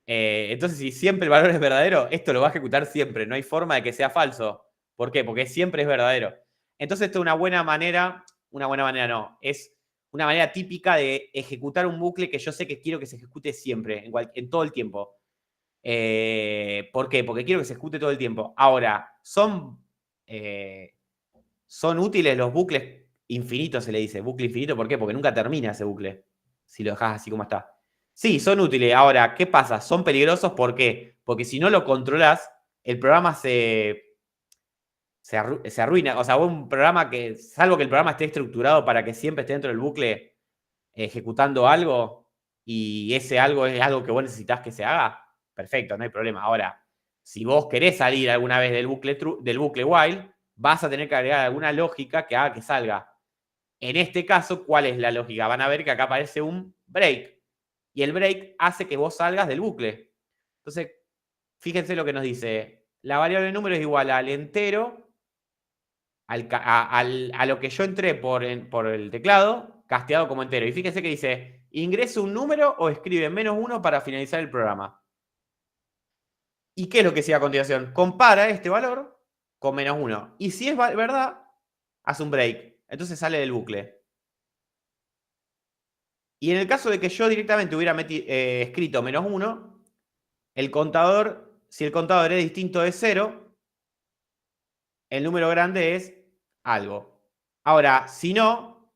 Entonces, si siempre el valor es verdadero, esto lo va a ejecutar siempre. No hay forma de que sea falso. ¿Por qué? Porque siempre es verdadero. Entonces, esto es una buena manera no, es una manera típica de ejecutar un bucle que yo sé que quiero que se ejecute siempre, en todo el tiempo. ¿Por qué? Porque quiero que se ejecute todo el tiempo. Ahora, ¿son útiles los bucles infinitos? Se le dice, bucle infinito. ¿Por qué? Porque nunca termina ese bucle, si lo dejas así como está. Sí, son útiles. Ahora, ¿qué pasa? Son peligrosos. ¿Por qué? Porque si no lo controlas, el programa se arruina. O sea, un programa que, salvo que el programa esté estructurado para que siempre esté dentro del bucle ejecutando algo, y ese algo es algo que vos necesitas que se haga, perfecto, no hay problema. Ahora, si vos querés salir alguna vez del bucle while, vas a tener que agregar alguna lógica que haga que salga. En este caso, ¿cuál es la lógica? Van a ver que acá aparece un break. Y el break hace que vos salgas del bucle. Entonces, fíjense lo que nos dice. La variable número es igual al entero, a lo que yo entré por el teclado, casteado como entero. Y fíjense que dice, ingrese un número o escribe -1 para finalizar el programa. ¿Y qué es lo que sigue a continuación? Compara este valor con -1. Y si es verdad, hace un break. Entonces sale del bucle. Y en el caso de que yo directamente hubiera escrito -1, el contador, si el contador es distinto de 0, el número grande es algo. Ahora, si no,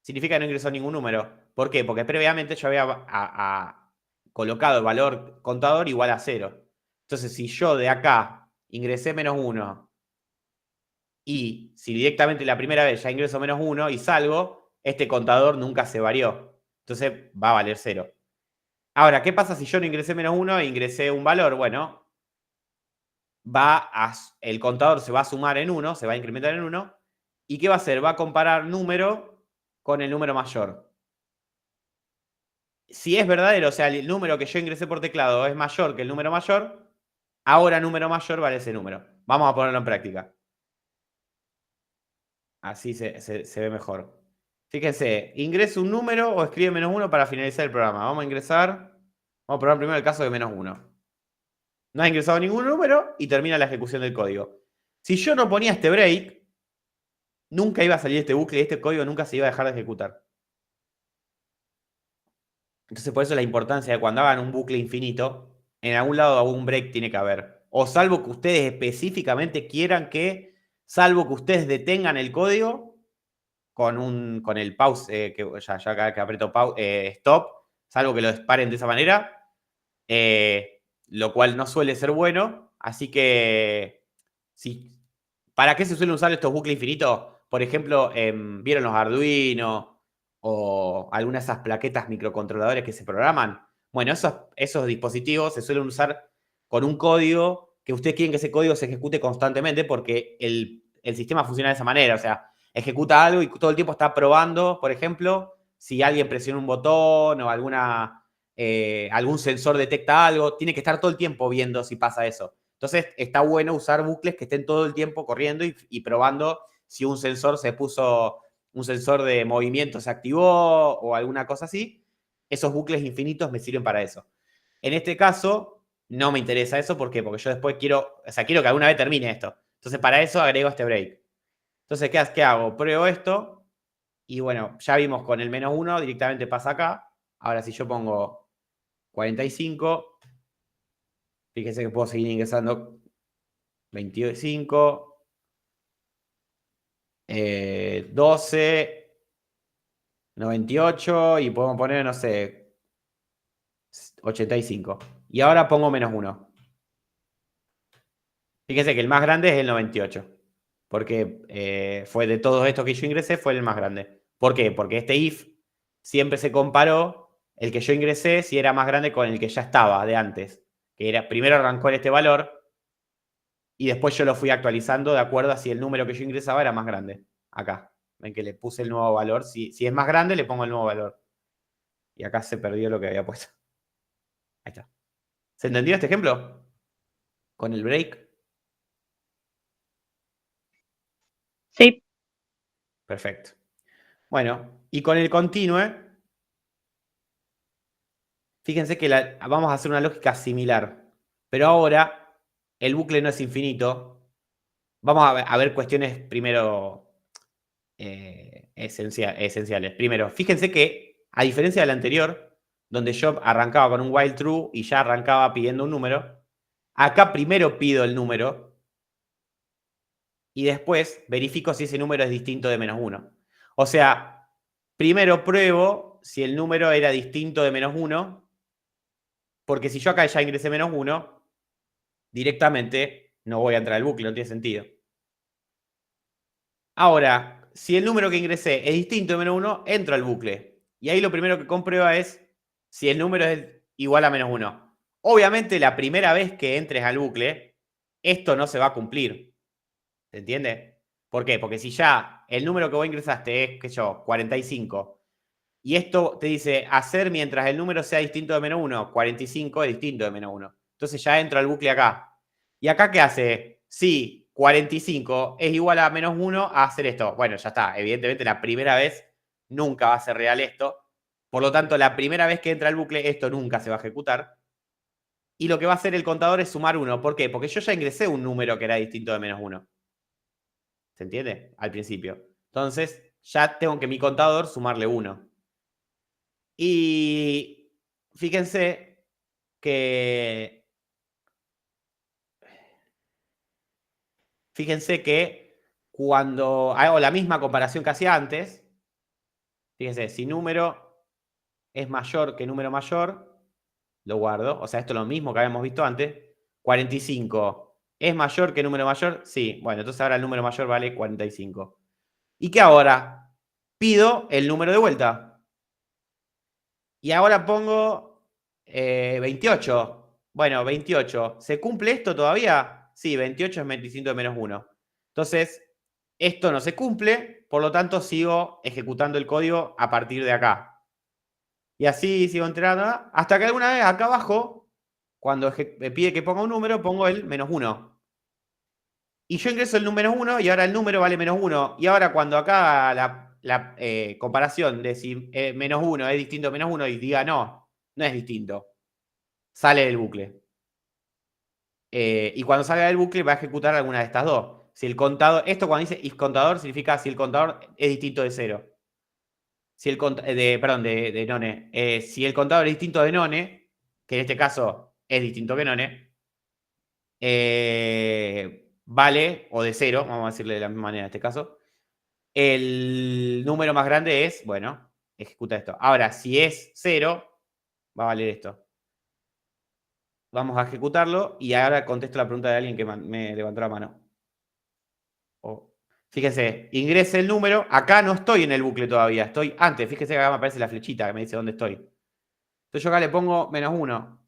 significa que no ingresó ningún número. ¿Por qué? Porque previamente yo había colocado el valor contador igual a 0. Entonces, si yo de acá ingresé -1 y si directamente la primera vez ya ingreso -1 y salgo, este contador nunca se varió. Entonces va a valer 0. Ahora, ¿qué pasa si yo no ingresé -1 e ingresé un valor? Bueno, el contador se va a sumar en 1, se va a incrementar en 1. ¿Y qué va a hacer? Va a comparar número con el número mayor. Si es verdadero, o sea, el número que yo ingresé por teclado es mayor que el número mayor, ahora número mayor vale ese número. Vamos a ponerlo en práctica. Así se ve mejor. Fíjense, ingreso un número o escribe -1 para finalizar el programa. Vamos a ingresar. Vamos a probar primero el caso de -1. No ha ingresado ningún número y termina la ejecución del código. Si yo no ponía este break, nunca iba a salir este bucle y este código nunca se iba a dejar de ejecutar. Entonces, por eso la importancia de cuando hagan un bucle infinito, en algún lado algún break tiene que haber. O salvo que ustedes específicamente quieran que, salvo que ustedes detengan el código con el pause, que ya acá que aprieto stop, salvo que lo disparen de esa manera, lo cual no suele ser bueno. Así que, sí. ¿Para qué se suelen usar estos bucles infinitos? Por ejemplo, ¿vieron los Arduino o algunas de esas plaquetas microcontroladores que se programan? Bueno, esos dispositivos se suelen usar con un código que ustedes quieren que ese código se ejecute constantemente porque el sistema funciona de esa manera. O sea, ejecuta algo y todo el tiempo está probando, por ejemplo, si alguien presiona un botón o algún sensor detecta algo, tiene que estar todo el tiempo viendo si pasa eso. Entonces, está bueno usar bucles que estén todo el tiempo corriendo y probando si un sensor un sensor de movimiento se activó o alguna cosa así. Esos bucles infinitos me sirven para eso. En este caso, no me interesa eso. ¿Por qué? Porque yo después quiero que alguna vez termine esto. Entonces, para eso agrego este break. Entonces, ¿qué hago? Pruebo esto. Y bueno, ya vimos con el -1, directamente pasa acá. Ahora, si yo pongo 45, fíjense que puedo seguir ingresando 25, 12, 98 y podemos poner, no sé, 85. Y ahora pongo -1. Fíjense que el más grande es el 98. Porque fue de todos estos que yo ingresé, fue el más grande. ¿Por qué? Porque este if siempre se comparó el que yo ingresé si era más grande con el que ya estaba de antes. Que era, primero arrancó en este valor y después yo lo fui actualizando de acuerdo a si el número que yo ingresaba era más grande. Acá. Ven que le puse el nuevo valor. Si es más grande, le pongo el nuevo valor. Y acá se perdió lo que había puesto. Ahí está. ¿Se entendió este ejemplo? Con el break. Sí. Perfecto. Bueno, y con el continue, fíjense que vamos a hacer una lógica similar. Pero ahora el bucle no es infinito. Vamos a ver cuestiones primero esenciales. Primero, fíjense que, a diferencia del anterior, donde yo arrancaba con un while true y ya arrancaba pidiendo un número, acá primero pido el número y después verifico si ese número es distinto de -1. O sea, primero pruebo si el número era distinto de -1, porque si yo acá ya ingresé -1, directamente no voy a entrar al bucle, no tiene sentido. Ahora, si el número que ingresé es distinto de -1, entro al bucle. Y ahí lo primero que comprueba es si el número es igual a -1. Obviamente, la primera vez que entres al bucle, esto no se va a cumplir. ¿Se entiende? ¿Por qué? Porque si ya el número que vos ingresaste es, qué sé yo, 45, y esto te dice hacer mientras el número sea distinto de -1, 45 es distinto de -1. Entonces ya entro al bucle acá. ¿Y acá qué hace? Si 45 es igual a -1, a hacer esto. Bueno, ya está. Evidentemente la primera vez nunca va a ser real esto. Por lo tanto, la primera vez que entra al bucle, esto nunca se va a ejecutar. Y lo que va a hacer el contador es sumar 1. ¿Por qué? Porque yo ya ingresé un número que era distinto de -1. ¿Se entiende? Al principio. Entonces, ya tengo que mi contador sumarle 1. Y fíjense que cuando hago la misma comparación que hacía antes, fíjense, si número es mayor que número mayor, lo guardo. O sea, esto es lo mismo que habíamos visto antes. 45 es mayor que número mayor. Sí, bueno, entonces ahora el número mayor vale 45. ¿Y qué ahora? Pido el número de vuelta. Y ahora pongo 28. Bueno, 28. ¿Se cumple esto todavía? Sí, 28 es distinto de -1. Entonces, esto no se cumple, por lo tanto sigo ejecutando el código a partir de acá. Y así sigo entrando hasta que alguna vez acá abajo, cuando me pide que ponga un número, pongo el -1. Y yo ingreso el número 1 y ahora el número vale -1. Y ahora cuando acá la comparación de si -1 es distinto de -1 y diga no es distinto, sale del bucle. Y cuando salga del bucle va a ejecutar alguna de estas dos. Si el contador, esto cuando dice if contador significa si el contador es distinto de 0. Si el none. Si el contador es distinto de none, que en este caso es distinto que none. Vale, o de 0, vamos a decirle de la misma manera en este caso. El número más grande es, bueno, ejecuta esto. Ahora, si es 0, va a valer esto. Vamos a ejecutarlo y ahora contesto la pregunta de alguien que me levantó la mano. Fíjense, ingrese el número. Acá no estoy en el bucle todavía, estoy antes. Fíjense que acá me aparece la flechita que me dice dónde estoy. Entonces yo acá le pongo -1.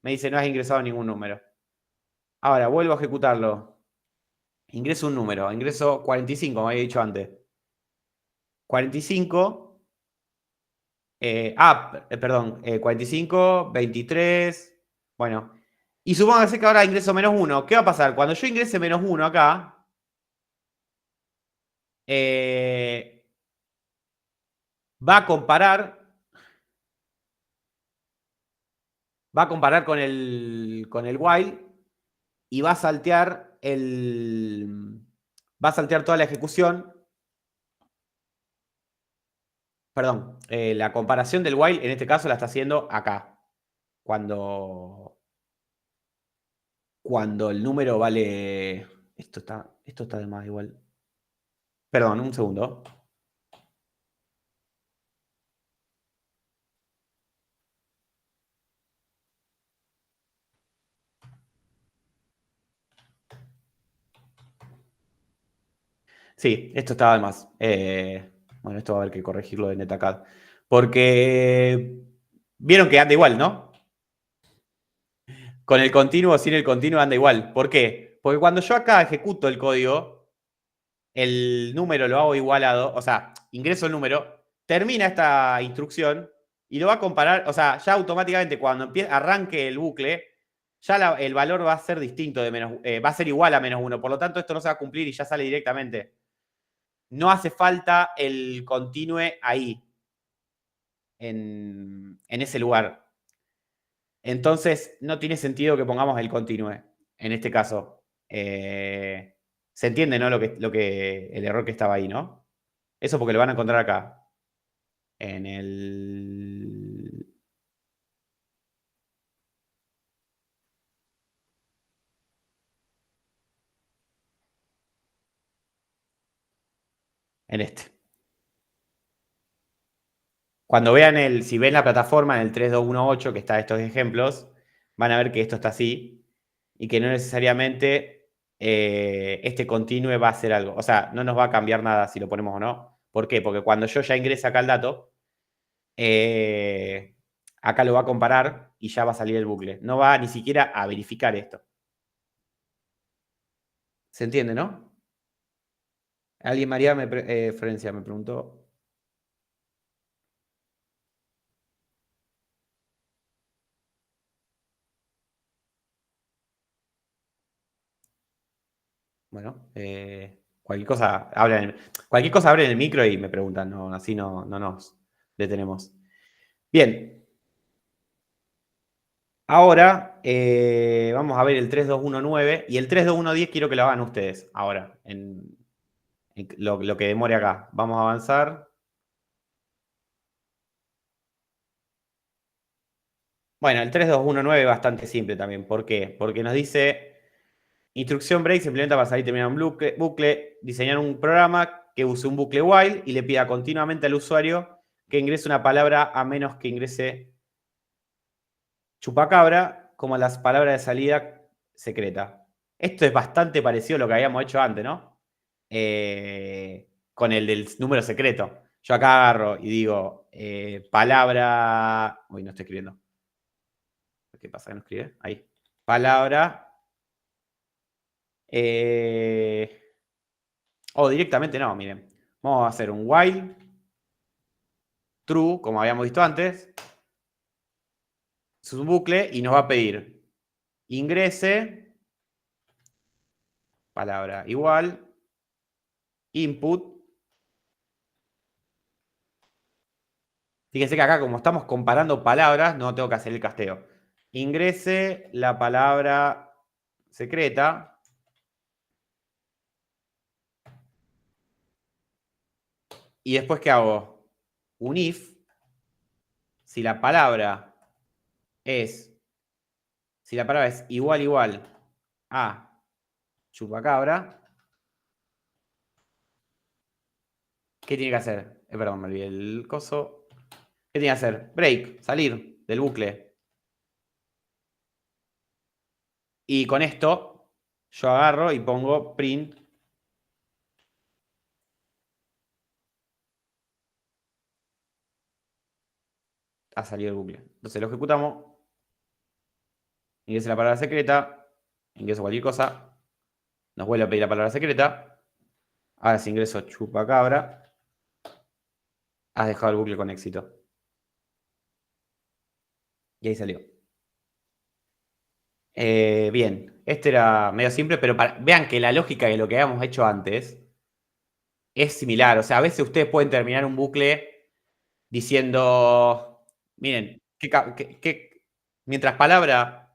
Me dice no has ingresado ningún número. Ahora vuelvo a ejecutarlo. Ingreso un número. Ingreso 45, me había dicho antes. 45. Perdón. 45, 23. Bueno. Y supóngase que ahora ingreso -1. ¿Qué va a pasar? Cuando yo ingrese -1 acá, va a comparar con el while y va a saltear toda la ejecución. Perdón, la comparación del while en este caso la está haciendo acá. Cuando el número vale... Esto está de más igual. Perdón, un segundo. Sí, esto estaba de más. Bueno, esto va a haber que corregirlo de Netacad. Porque vieron que anda igual, ¿no? Con el continuo o sin el continuo anda igual. ¿Por qué? Porque cuando yo acá ejecuto el código, el número lo hago igualado, o sea, ingreso el número, termina esta instrucción y lo va a comparar, o sea, ya automáticamente cuando arranque el bucle, ya el valor va a ser distinto va a ser igual a -1. Por lo tanto, esto no se va a cumplir y ya sale directamente. No hace falta el continue ahí, en ese lugar. Entonces, no tiene sentido que pongamos el continue en este caso. Se entiende, ¿no? El error que estaba ahí, ¿no? Eso porque lo van a encontrar acá. En este. Cuando vean si ven la plataforma en el 3218 que está estos ejemplos, van a ver que esto está así y que no necesariamente este continue va a hacer algo. O sea, no nos va a cambiar nada si lo ponemos o no. ¿Por qué? Porque cuando yo ya ingrese acá el dato, acá lo va a comparar y ya va a salir el bucle. No va ni siquiera a verificar esto. ¿Se entiende, no? Alguien, María Florencia, me preguntó. Bueno, cualquier cosa abren el micro y me preguntan, no, así no nos detenemos. Bien. Ahora vamos a ver el 3219 y el 32110 quiero que lo hagan ustedes ahora, en lo que demore acá. Vamos a avanzar. Bueno, el 3219 es bastante simple también. ¿Por qué? Porque nos dice... Instrucción break se implementa para salir y terminar un bucle, diseñar un programa que use un bucle while y le pida continuamente al usuario que ingrese una palabra a menos que ingrese chupacabra como las palabras de salida secreta. Esto es bastante parecido a lo que habíamos hecho antes, ¿no? Con el del número secreto. Yo acá agarro y digo palabra... Uy, no estoy escribiendo. ¿Qué pasa que no escribe? Ahí. Palabra... O directamente no, miren. Vamos a hacer un while true, como habíamos visto antes. Es un bucle y nos va a pedir ingrese, palabra igual, input. Fíjense que acá, como estamos comparando palabras, no tengo que hacer el casteo. Ingrese la palabra secreta. Y después, ¿qué hago? Un if. Si la palabra es Si la palabra es igual a chupacabra, ¿qué tiene que hacer? Perdón, me olvidé el coso. ¿Qué tiene que hacer? Break, salir del bucle. Y con esto, yo agarro y pongo print. A salir del bucle. Entonces lo ejecutamos. Ingrese la palabra secreta. Ingreso cualquier cosa. Nos vuelve a pedir la palabra secreta. Ahora si ingreso chupacabra. Has dejado el bucle con éxito. Y ahí salió. Bien, este era medio simple, pero vean que la lógica de lo que habíamos hecho antes es similar. O sea, a veces ustedes pueden terminar un bucle diciendo, miren, mientras palabra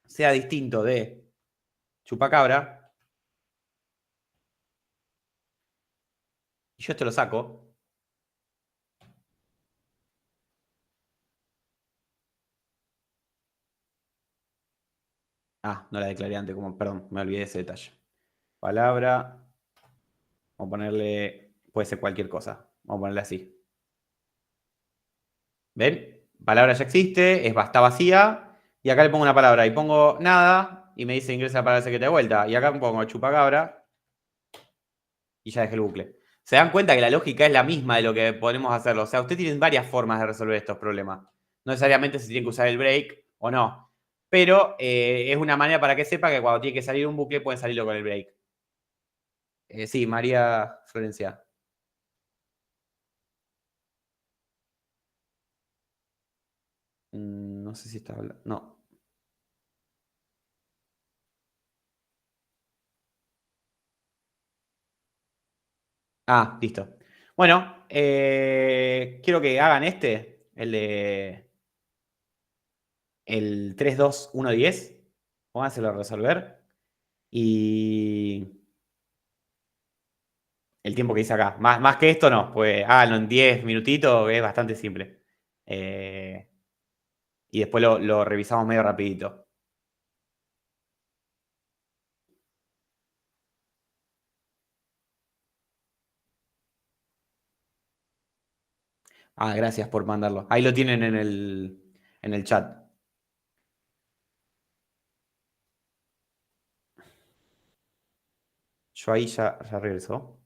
sea distinto de chupacabra, y yo esto lo saco. Ah, no la declaré antes, perdón, me olvidé de ese detalle. Palabra, vamos a ponerle, puede ser cualquier cosa, vamos a ponerle así. ¿Ven? Palabra ya existe, está vacía, y acá le pongo una palabra, y pongo nada, y me dice ingresa la palabra secreta de vuelta, y acá pongo chupacabra, y ya dejé el bucle. ¿Se dan cuenta que la lógica es la misma de lo que podemos hacerlo? O sea, ustedes tienen varias formas de resolver estos problemas. No necesariamente se tiene que usar el break o no. Pero es una manera para que sepa que cuando tiene que salir un bucle pueden salirlo con el break. Sí, María Florencia. No sé si está hablando. No. Ah, listo. Bueno, quiero que hagan el de el 3, 2, 1, 10. Pónganselo a resolver. Y el tiempo que hice acá. Más que esto no, pues háganlo en 10 minutitos, es bastante simple. Y después lo revisamos medio rapidito. Ah, gracias por mandarlo. Ahí lo tienen en el chat. Yo ahí ya regresó.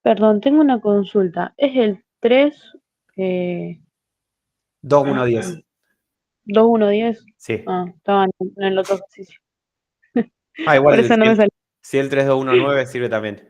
Perdón, tengo una consulta. ¿Es el 3, 2-1-10. 2-1-10? Sí. Ah, estaba en el otro ejercicio. Por Igual eso no me salió. si el 3-2-1-9 sirve también.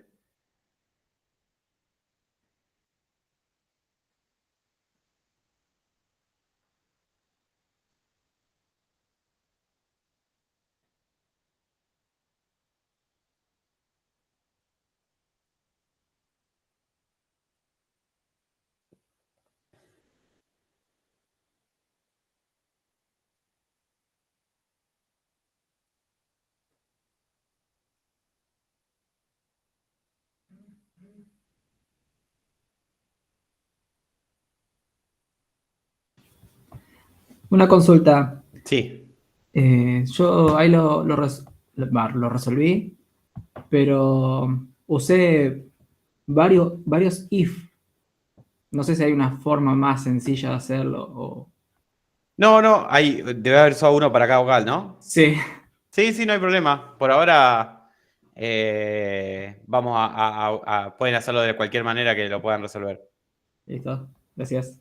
Una consulta. Sí. Yo ahí lo resolví, pero usé varios if. No sé si hay una forma más sencilla de hacerlo. No, debe haber solo uno para cada vocal, ¿no? Sí. Sí, no hay problema. Por ahora vamos pueden hacerlo de cualquier manera que lo puedan resolver. Listo. Gracias.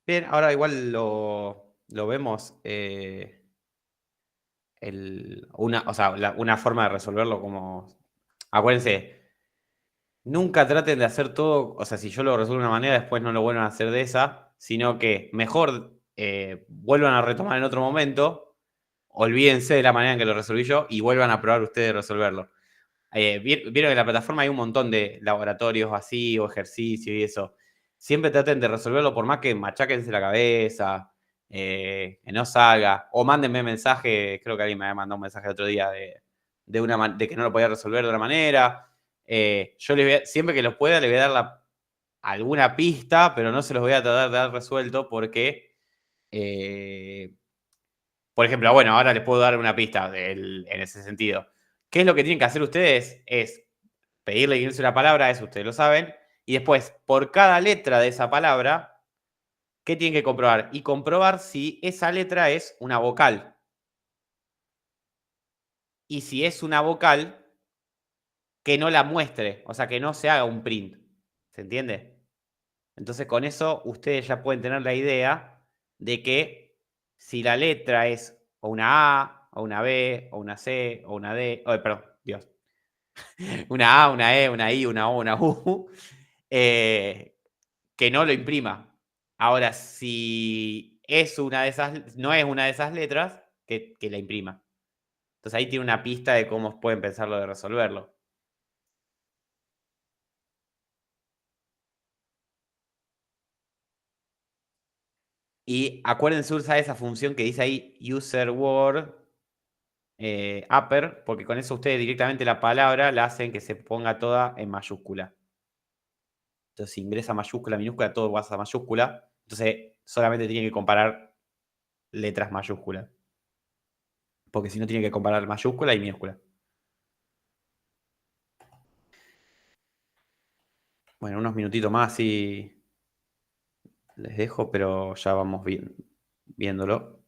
Bien, ahora igual lo vemos. Una forma de resolverlo como. Acuérdense, nunca traten de hacer todo. O sea, si yo lo resuelvo de una manera, después no lo vuelvan a hacer de esa, sino que mejor vuelvan a retomar en otro momento, olvídense de la manera en que lo resolví yo y vuelvan a probar ustedes de resolverlo. Vieron que en la plataforma hay un montón de laboratorios así o ejercicios y eso. Siempre traten de resolverlo por más que machaquense la cabeza, que no salga. O mándenme mensaje, creo que alguien me había mandado un mensaje el otro día de que no lo podía resolver de una manera. Yo siempre que los pueda, le voy a dar alguna pista, pero no se los voy a tratar de dar resuelto porque, por ejemplo, bueno, ahora les puedo dar una pista en ese sentido. ¿Qué es lo que tienen que hacer ustedes? Es pedirle que inicie una palabra, eso ustedes lo saben, y después, por cada letra de esa palabra, ¿qué tienen que comprobar? Y comprobar si esa letra es una vocal. Y si es una vocal, que no la muestre, o sea, que no se haga un print. ¿Se entiende? Entonces, con eso, ustedes ya pueden tener la idea de que si la letra es o una A, o una B, o una C, o una D, perdón, Dios. Una A, una E, una I, una O, una U, que no lo imprima. Ahora, si es una de esas, no es una de esas letras, que la imprima. Entonces ahí tiene una pista de cómo pueden pensarlo de resolverlo. Y acuérdense usar esa función que dice ahí user word upper, porque con eso ustedes directamente la palabra la hacen que se ponga toda en mayúscula. Entonces, si ingresa mayúscula, minúscula, todo va a mayúscula. Entonces, solamente tiene que comparar letras mayúsculas. Porque si no, tiene que comparar mayúscula y minúscula. Bueno, unos minutitos más y les dejo, pero ya vamos viéndolo.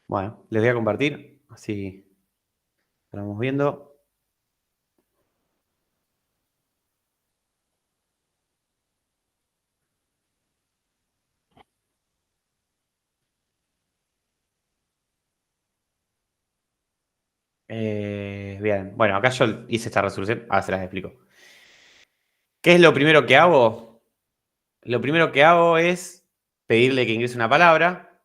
Bueno, les voy a compartir, así estamos viendo. Bien, bueno, acá yo hice esta resolución, ahora se las explico. ¿Qué es lo primero que hago? Lo primero que hago es pedirle que ingrese una palabra,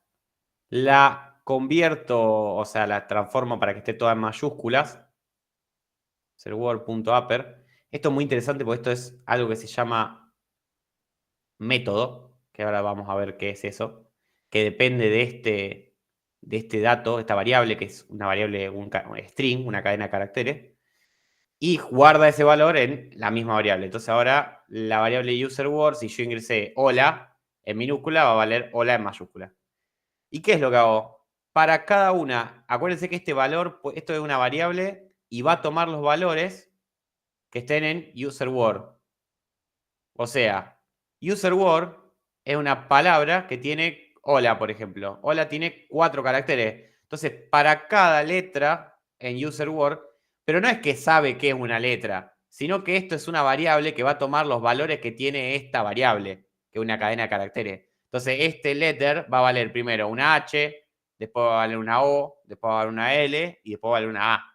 la convierto, o sea, la transformo para que esté toda en mayúsculas, serword.upper. Esto es muy interesante porque esto es algo que se llama método, que ahora vamos a ver qué es eso, que depende de este dato, esta variable, que es una variable, un string, una cadena de caracteres, y guarda ese valor en la misma variable. Entonces ahora la variable userWord, si yo ingresé hola en minúscula, va a valer hola en mayúscula. ¿Y qué es lo que hago? Para cada una, acuérdense que este valor, esto es una variable y va a tomar los valores que estén en userWord. O sea, userWord es una palabra que tiene hola, por ejemplo. Hola tiene 4 caracteres. Entonces, para cada letra en userWord, pero no es que sabe qué es una letra, sino que esto es una variable que va a tomar los valores que tiene esta variable, que es una cadena de caracteres. Entonces, este letter va a valer primero una H, después va a valer una O, después va a valer una L y después va a valer una A.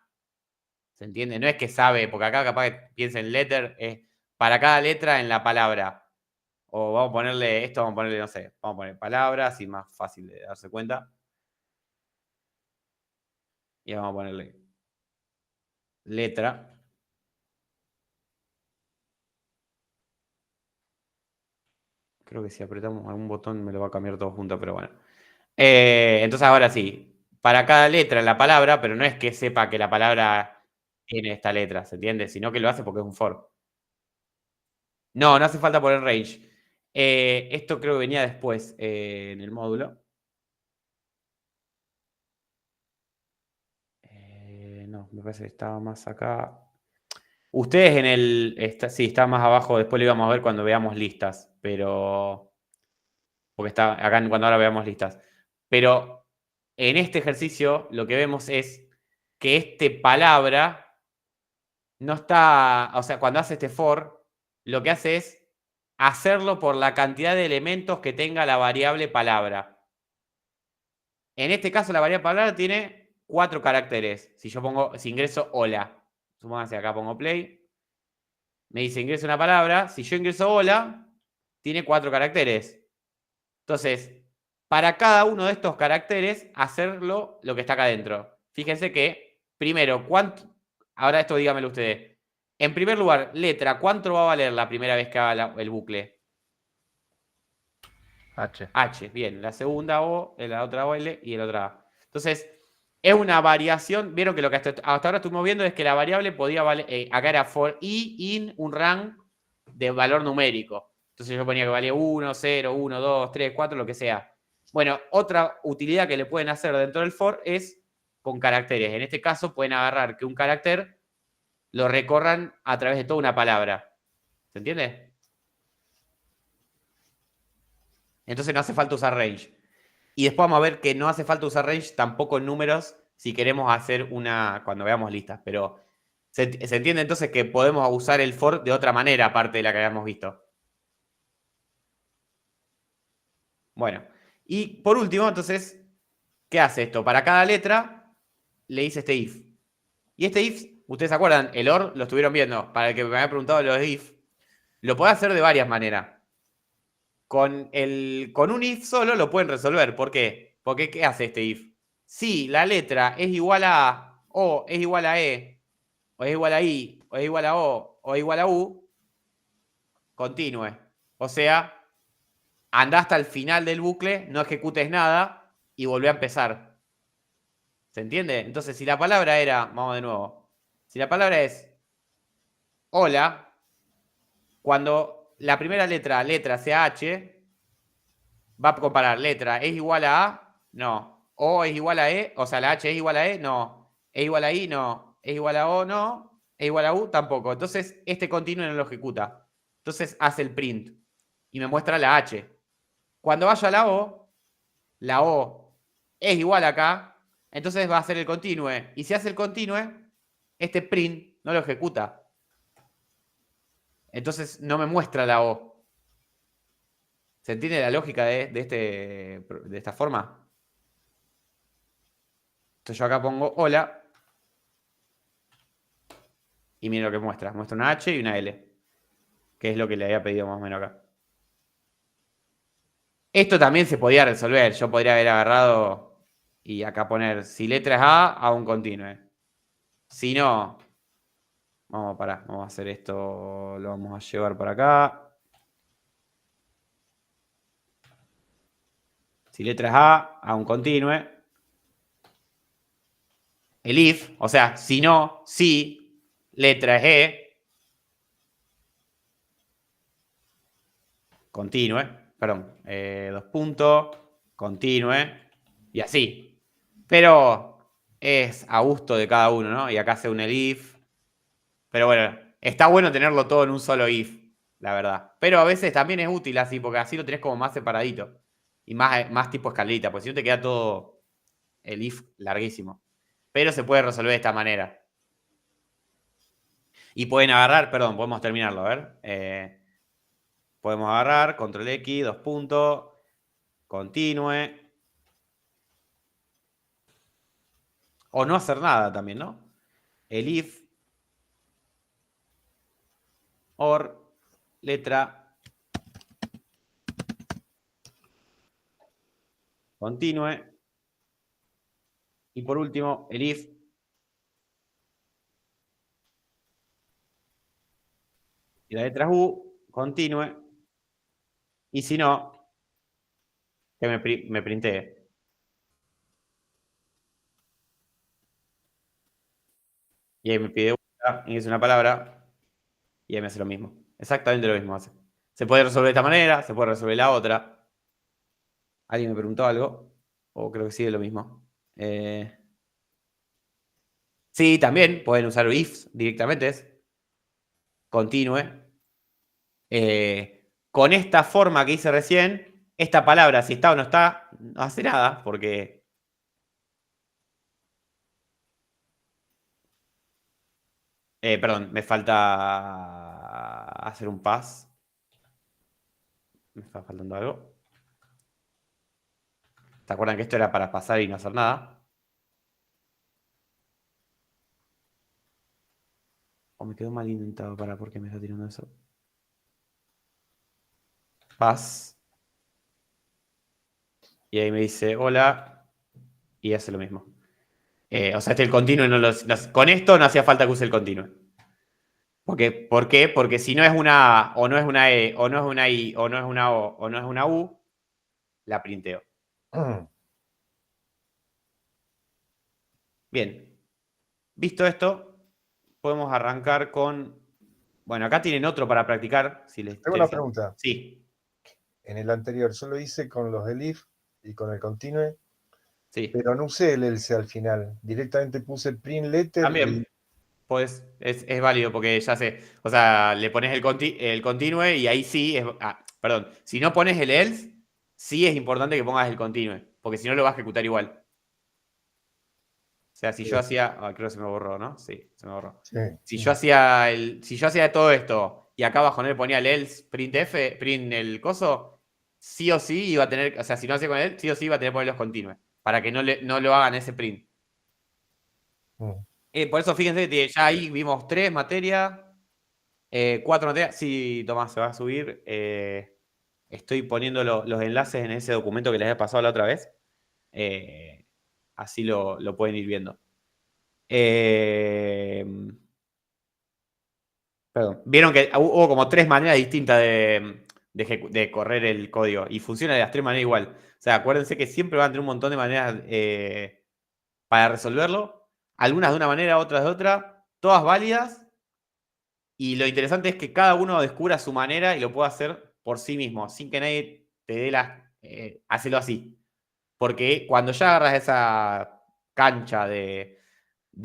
¿Se entiende? No es que sabe, porque acá capaz que piensa en letter, es para cada letra en la palabra. O vamos a ponerle, esto vamos a ponerle, no sé, vamos a poner palabras, así más fácil de darse cuenta. Y vamos a ponerle letra. Creo que si apretamos algún botón me lo va a cambiar todo junto, pero bueno. Entonces ahora sí, para cada letra en la palabra, pero no es que sepa que la palabra tiene esta letra, ¿se entiende? Sino que lo hace porque es un for. No, no hace falta poner range. Esto creo que venía después en el módulo. No, me parece que estaba más acá. Ustedes en el... sí, está más abajo. Después lo íbamos a ver cuando veamos listas. Pero... Porque está acá cuando ahora veamos listas. Pero en este ejercicio lo que vemos es que este palabra no está... O sea, cuando hace este for, lo que hace es hacerlo por la cantidad de elementos que tenga la variable palabra. En este caso, la variable palabra tiene 4 caracteres. Si ingreso hola, supóngase acá pongo play, me dice ingreso una palabra. Si yo ingreso hola, tiene 4 caracteres. Entonces, para cada uno de estos caracteres, hacerlo lo que está acá adentro. Fíjense que, primero, ahora esto dígamelo ustedes. En primer lugar, letra, ¿cuánto va a valer la primera vez que haga el bucle? H. H, bien. La segunda O, la otra O, L y la otra A. Entonces, es una variación. Vieron que lo que hasta ahora estuvimos viendo es que la variable podía valer, acá era for i, in, un rank de valor numérico. Entonces yo ponía que valía 1, 0, 1, 2, 3, 4, lo que sea. Bueno, otra utilidad que le pueden hacer dentro del for es con caracteres. En este caso pueden agarrar que un carácter lo recorran a través de toda una palabra. ¿Se entiende? Entonces no hace falta usar range. Y después vamos a ver que no hace falta usar range tampoco en números si queremos hacer cuando veamos listas. Pero se entiende entonces que podemos usar el for de otra manera aparte de la que habíamos visto. Bueno, y por último, entonces, ¿qué hace esto? Para cada letra le hice este if. Y este if, ustedes se acuerdan, el OR lo estuvieron viendo. Para el que me había preguntado lo de if, lo puede hacer de varias maneras. Con un if solo lo pueden resolver. ¿Por qué? Porque ¿qué hace este if? Si la letra es igual a O, es igual a E, o es igual a I, o es igual a O, o es igual a U, continúe. O sea, anda hasta el final del bucle, no ejecutes nada y volvé a empezar. ¿Se entiende? Entonces, si la palabra era, vamos de nuevo, si la palabra es hola, cuando la primera letra sea H, va a comparar letra es igual a A, no. O es igual a E, o sea, la H es igual a E, no. Es igual a I, no. Es igual a O, no. Es igual a U, tampoco. Entonces, este continuo no lo ejecuta. Entonces, hace el print y me muestra la H. Cuando vaya a la O es igual acá, entonces va a hacer el continue. Y si hace el continue, este print no lo ejecuta. Entonces no me muestra la O. ¿Se entiende la lógica de esta forma? Entonces yo acá pongo hola. Y miren lo que muestra. Muestra una H y una L. Que es lo que le había pedido más o menos acá. Esto también se podía resolver. Yo podría haber agarrado y acá poner si letra es A, a un continue. Si no, vamos a hacer esto, lo vamos a llevar por acá. Si letra es A un continue. El if, o sea, si no, si, letra es E, continue, perdón, 2 puntos, continue, y así. Pero es a gusto de cada uno, ¿no? Y acá hace un el if. Pero bueno, está bueno tenerlo todo en un solo if, la verdad. Pero a veces también es útil así, porque así lo tenés como más separadito. Y más tipo escalita, porque si no te queda todo el if larguísimo. Pero se puede resolver de esta manera. Y pueden agarrar, perdón, podemos terminarlo, a ver. Podemos agarrar, control X, 2 puntos, continue. O no hacer nada también, ¿no? El if, or, letra, continue. Y por último, el if, y la letra U, continue. Y si no, que me printee. Y ahí me pide ingresa una palabra y ahí me hace lo mismo. Exactamente lo mismo hace. Se puede resolver de esta manera, se puede resolver la otra. ¿Alguien me preguntó algo? O creo que sigue lo mismo. Sí, también pueden usar ifs directamente. Es continue. Con esta forma que hice recién, esta palabra, si está o no está, no hace nada, porque... perdón, me falta hacer un pass. Me está faltando algo. ¿Se acuerdan que esto era para pasar y no hacer nada? O me quedó mal indentado. ¿Por qué me está tirando eso? Paz. Y ahí me dice, hola. Y hace lo mismo. O sea, el continuo con esto no hacía falta que use el continuo. ¿Por qué? Porque si no es una A, o no es una E, o no es una I, o no es una O, o no es una U, la printeo. Bien. Visto esto, podemos arrancar con... Bueno, acá tienen otro para practicar, si les Tengo una interesa. pregunta. Sí. En el anterior yo lo hice con los del if y con el continue, Sí. pero no usé el else al final. Directamente puse el print letter. También. Pues es válido porque ya sé. O sea, le pones el continue y ahí sí es. Perdón. Si no pones el else, sí es importante que pongas el continue. Porque si no lo vas a ejecutar igual. O sea, si yo hacía. Creo que se me borró, ¿no? Sí, se me borró. Sí. Si yo hacía todo esto y acá abajo no le ponía el else, printf, print el coso, sí o sí iba a tener. O sea, si no hacía con él, sí o sí iba a tener que poner los continuos. Para que no lo hagan ese print. Por eso fíjense que ya ahí vimos 3 materias, 4 materias. Sí, Tomás, se va a subir. Estoy poniendo los enlaces en ese documento que les he pasado la otra vez. Así lo pueden ir viendo. Perdón. Vieron que hubo como 3 maneras distintas de correr el código y funciona de las 3 maneras igual. O sea, acuérdense que siempre van a tener un montón de maneras para resolverlo. Algunas de una manera, otras de otra. Todas válidas. Y lo interesante es que cada uno descubra su manera y lo pueda hacer por sí mismo, sin que nadie te dé hacelo así. Porque cuando ya agarras esa cancha de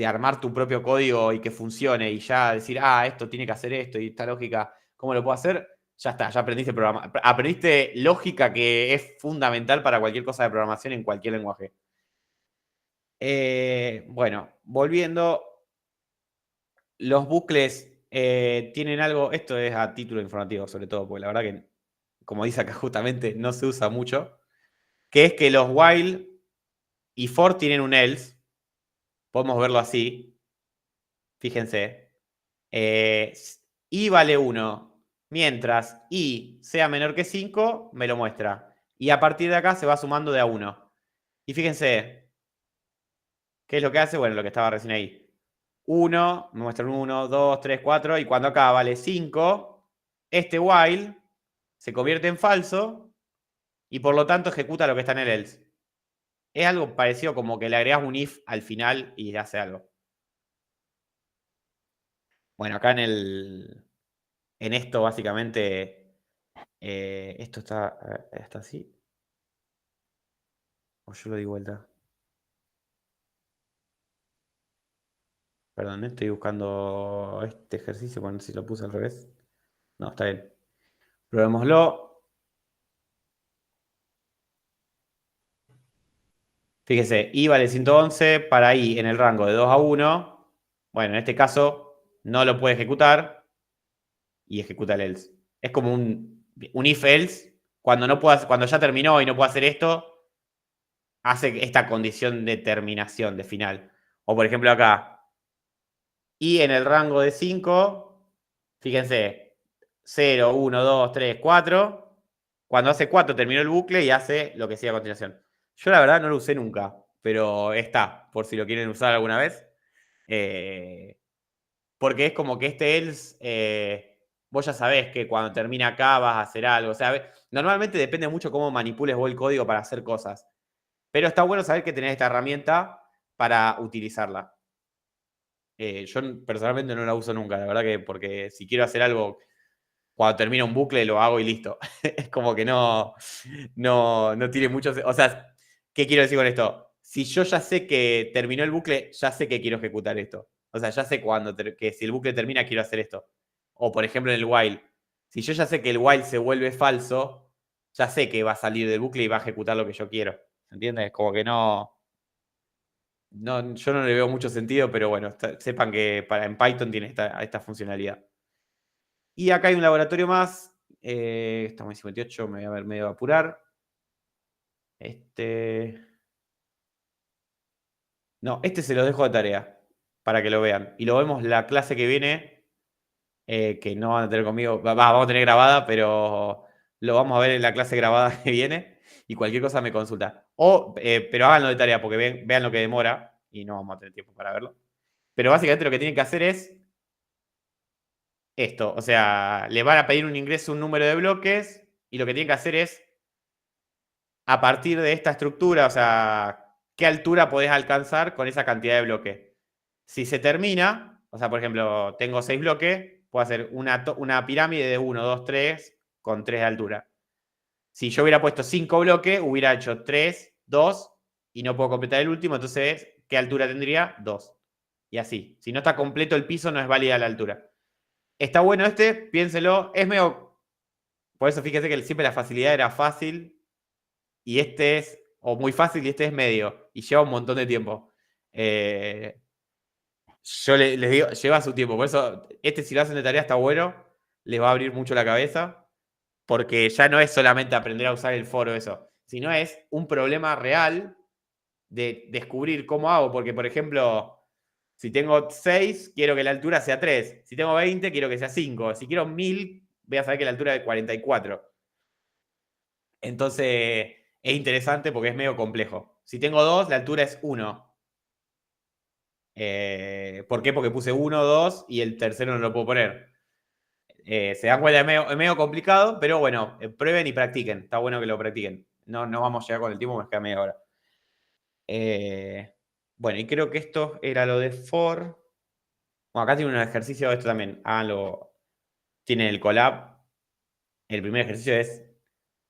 armar tu propio código y que funcione y ya decir, esto tiene que hacer esto y esta lógica, ¿cómo lo puedo hacer? Ya está, ya aprendiste programa. Aprendiste lógica que es fundamental para cualquier cosa de programación en cualquier lenguaje. Bueno, volviendo, los bucles tienen algo, esto es a título informativo sobre todo, porque la verdad que, como dice acá justamente, no se usa mucho, que es que los while y for tienen un else, podemos verlo así, fíjense, i vale 1, mientras i sea menor que 5, me lo muestra, y a partir de acá se va sumando de a 1. Y fíjense, ¿qué es lo que hace? Bueno, lo que estaba recién ahí. 1, me muestra un 1, 2, 3, 4, y cuando acá vale 5, este while se convierte en falso y por lo tanto ejecuta lo que está en el else. Es algo parecido como que le agregas un if al final y hace algo. Bueno, acá en esto básicamente, esto está así. O yo lo di vuelta. Perdón, estoy buscando este ejercicio, bueno, si lo puse al revés. No, está bien. Probémoslo. Fíjese, i vale 111 para i en el rango de 2 a 1. Bueno, en este caso no lo puede ejecutar y ejecuta el else. Es como un if else. Cuando ya terminó y no puede hacer esto, hace esta condición de terminación, de final. O por ejemplo acá, i en el rango de 5, fíjense, 0, 1, 2, 3, 4. Cuando hace 4 terminó el bucle y hace lo que sigue a continuación. Yo la verdad no lo usé nunca, pero está, por si lo quieren usar alguna vez. Porque es como que este else, vos ya sabés que cuando termina acá vas a hacer algo. O sea, normalmente depende mucho cómo manipules vos el código para hacer cosas. Pero está bueno saber que tenés esta herramienta para utilizarla. Yo personalmente no la uso nunca, la verdad que porque si quiero hacer algo cuando termina un bucle lo hago y listo. Es como que no tiene mucho... O sea, ¿qué quiero decir con esto? Si yo ya sé que terminó el bucle, ya sé que quiero ejecutar esto. O sea, ya sé que si el bucle termina quiero hacer esto. O por ejemplo en el while. Si yo ya sé que el while se vuelve falso, ya sé que va a salir del bucle y va a ejecutar lo que yo quiero. ¿Entiendes? Como que yo no le veo mucho sentido, pero bueno, sepan que en Python tiene esta funcionalidad. Y acá hay un laboratorio más. Estamos en 58, me voy a ver medio a apurar. No, este se los dejo de tarea para que lo vean. Y lo vemos la clase que viene que no van a tener conmigo, vamos a tener grabada, pero lo vamos a ver en la clase grabada que viene y cualquier cosa me consulta. Pero háganlo de tarea porque vean lo que demora y no vamos a tener tiempo para verlo. Pero básicamente lo que tienen que hacer es esto, o sea, le van a pedir un ingreso, un número de bloques y lo que tienen que hacer es, a partir de esta estructura, o sea, qué altura podés alcanzar con esa cantidad de bloques. Si se termina, o sea, por ejemplo, tengo 6 bloques, puedo hacer una pirámide de 1, 2, 3 con 3 de altura. Si yo hubiera puesto 5 bloques, hubiera hecho 3, 2 y no puedo completar el último, entonces, ¿qué altura tendría? 2. Y así. Si no está completo el piso, no es válida la altura. Está bueno piénselo, es medio... Por eso fíjese que siempre la facilidad era fácil y este es, o muy fácil y este es medio, y lleva un montón de tiempo. Yo les digo, lleva su tiempo, por eso si lo hacen de tarea está bueno, les va a abrir mucho la cabeza, porque ya no es solamente aprender a usar el foro eso, sino es un problema real de descubrir cómo hago, porque por ejemplo, si tengo 6, quiero que la altura sea 3, si tengo 20, quiero que sea 5, si quiero 1000, voy a saber que la altura es 44. Entonces, es interesante porque es medio complejo. Si tengo 2, la altura es 1. ¿Por qué? Porque puse 1, 2 y el tercero no lo puedo poner. Se dan cuenta, es medio complicado, pero bueno, prueben y practiquen. Está bueno que lo practiquen. No vamos a llegar con el tiempo, me queda media hora. Bueno, y creo que esto era lo de for. Bueno, acá tiene un ejercicio, esto también. Háganlo. Tienen el collab. El primer ejercicio es: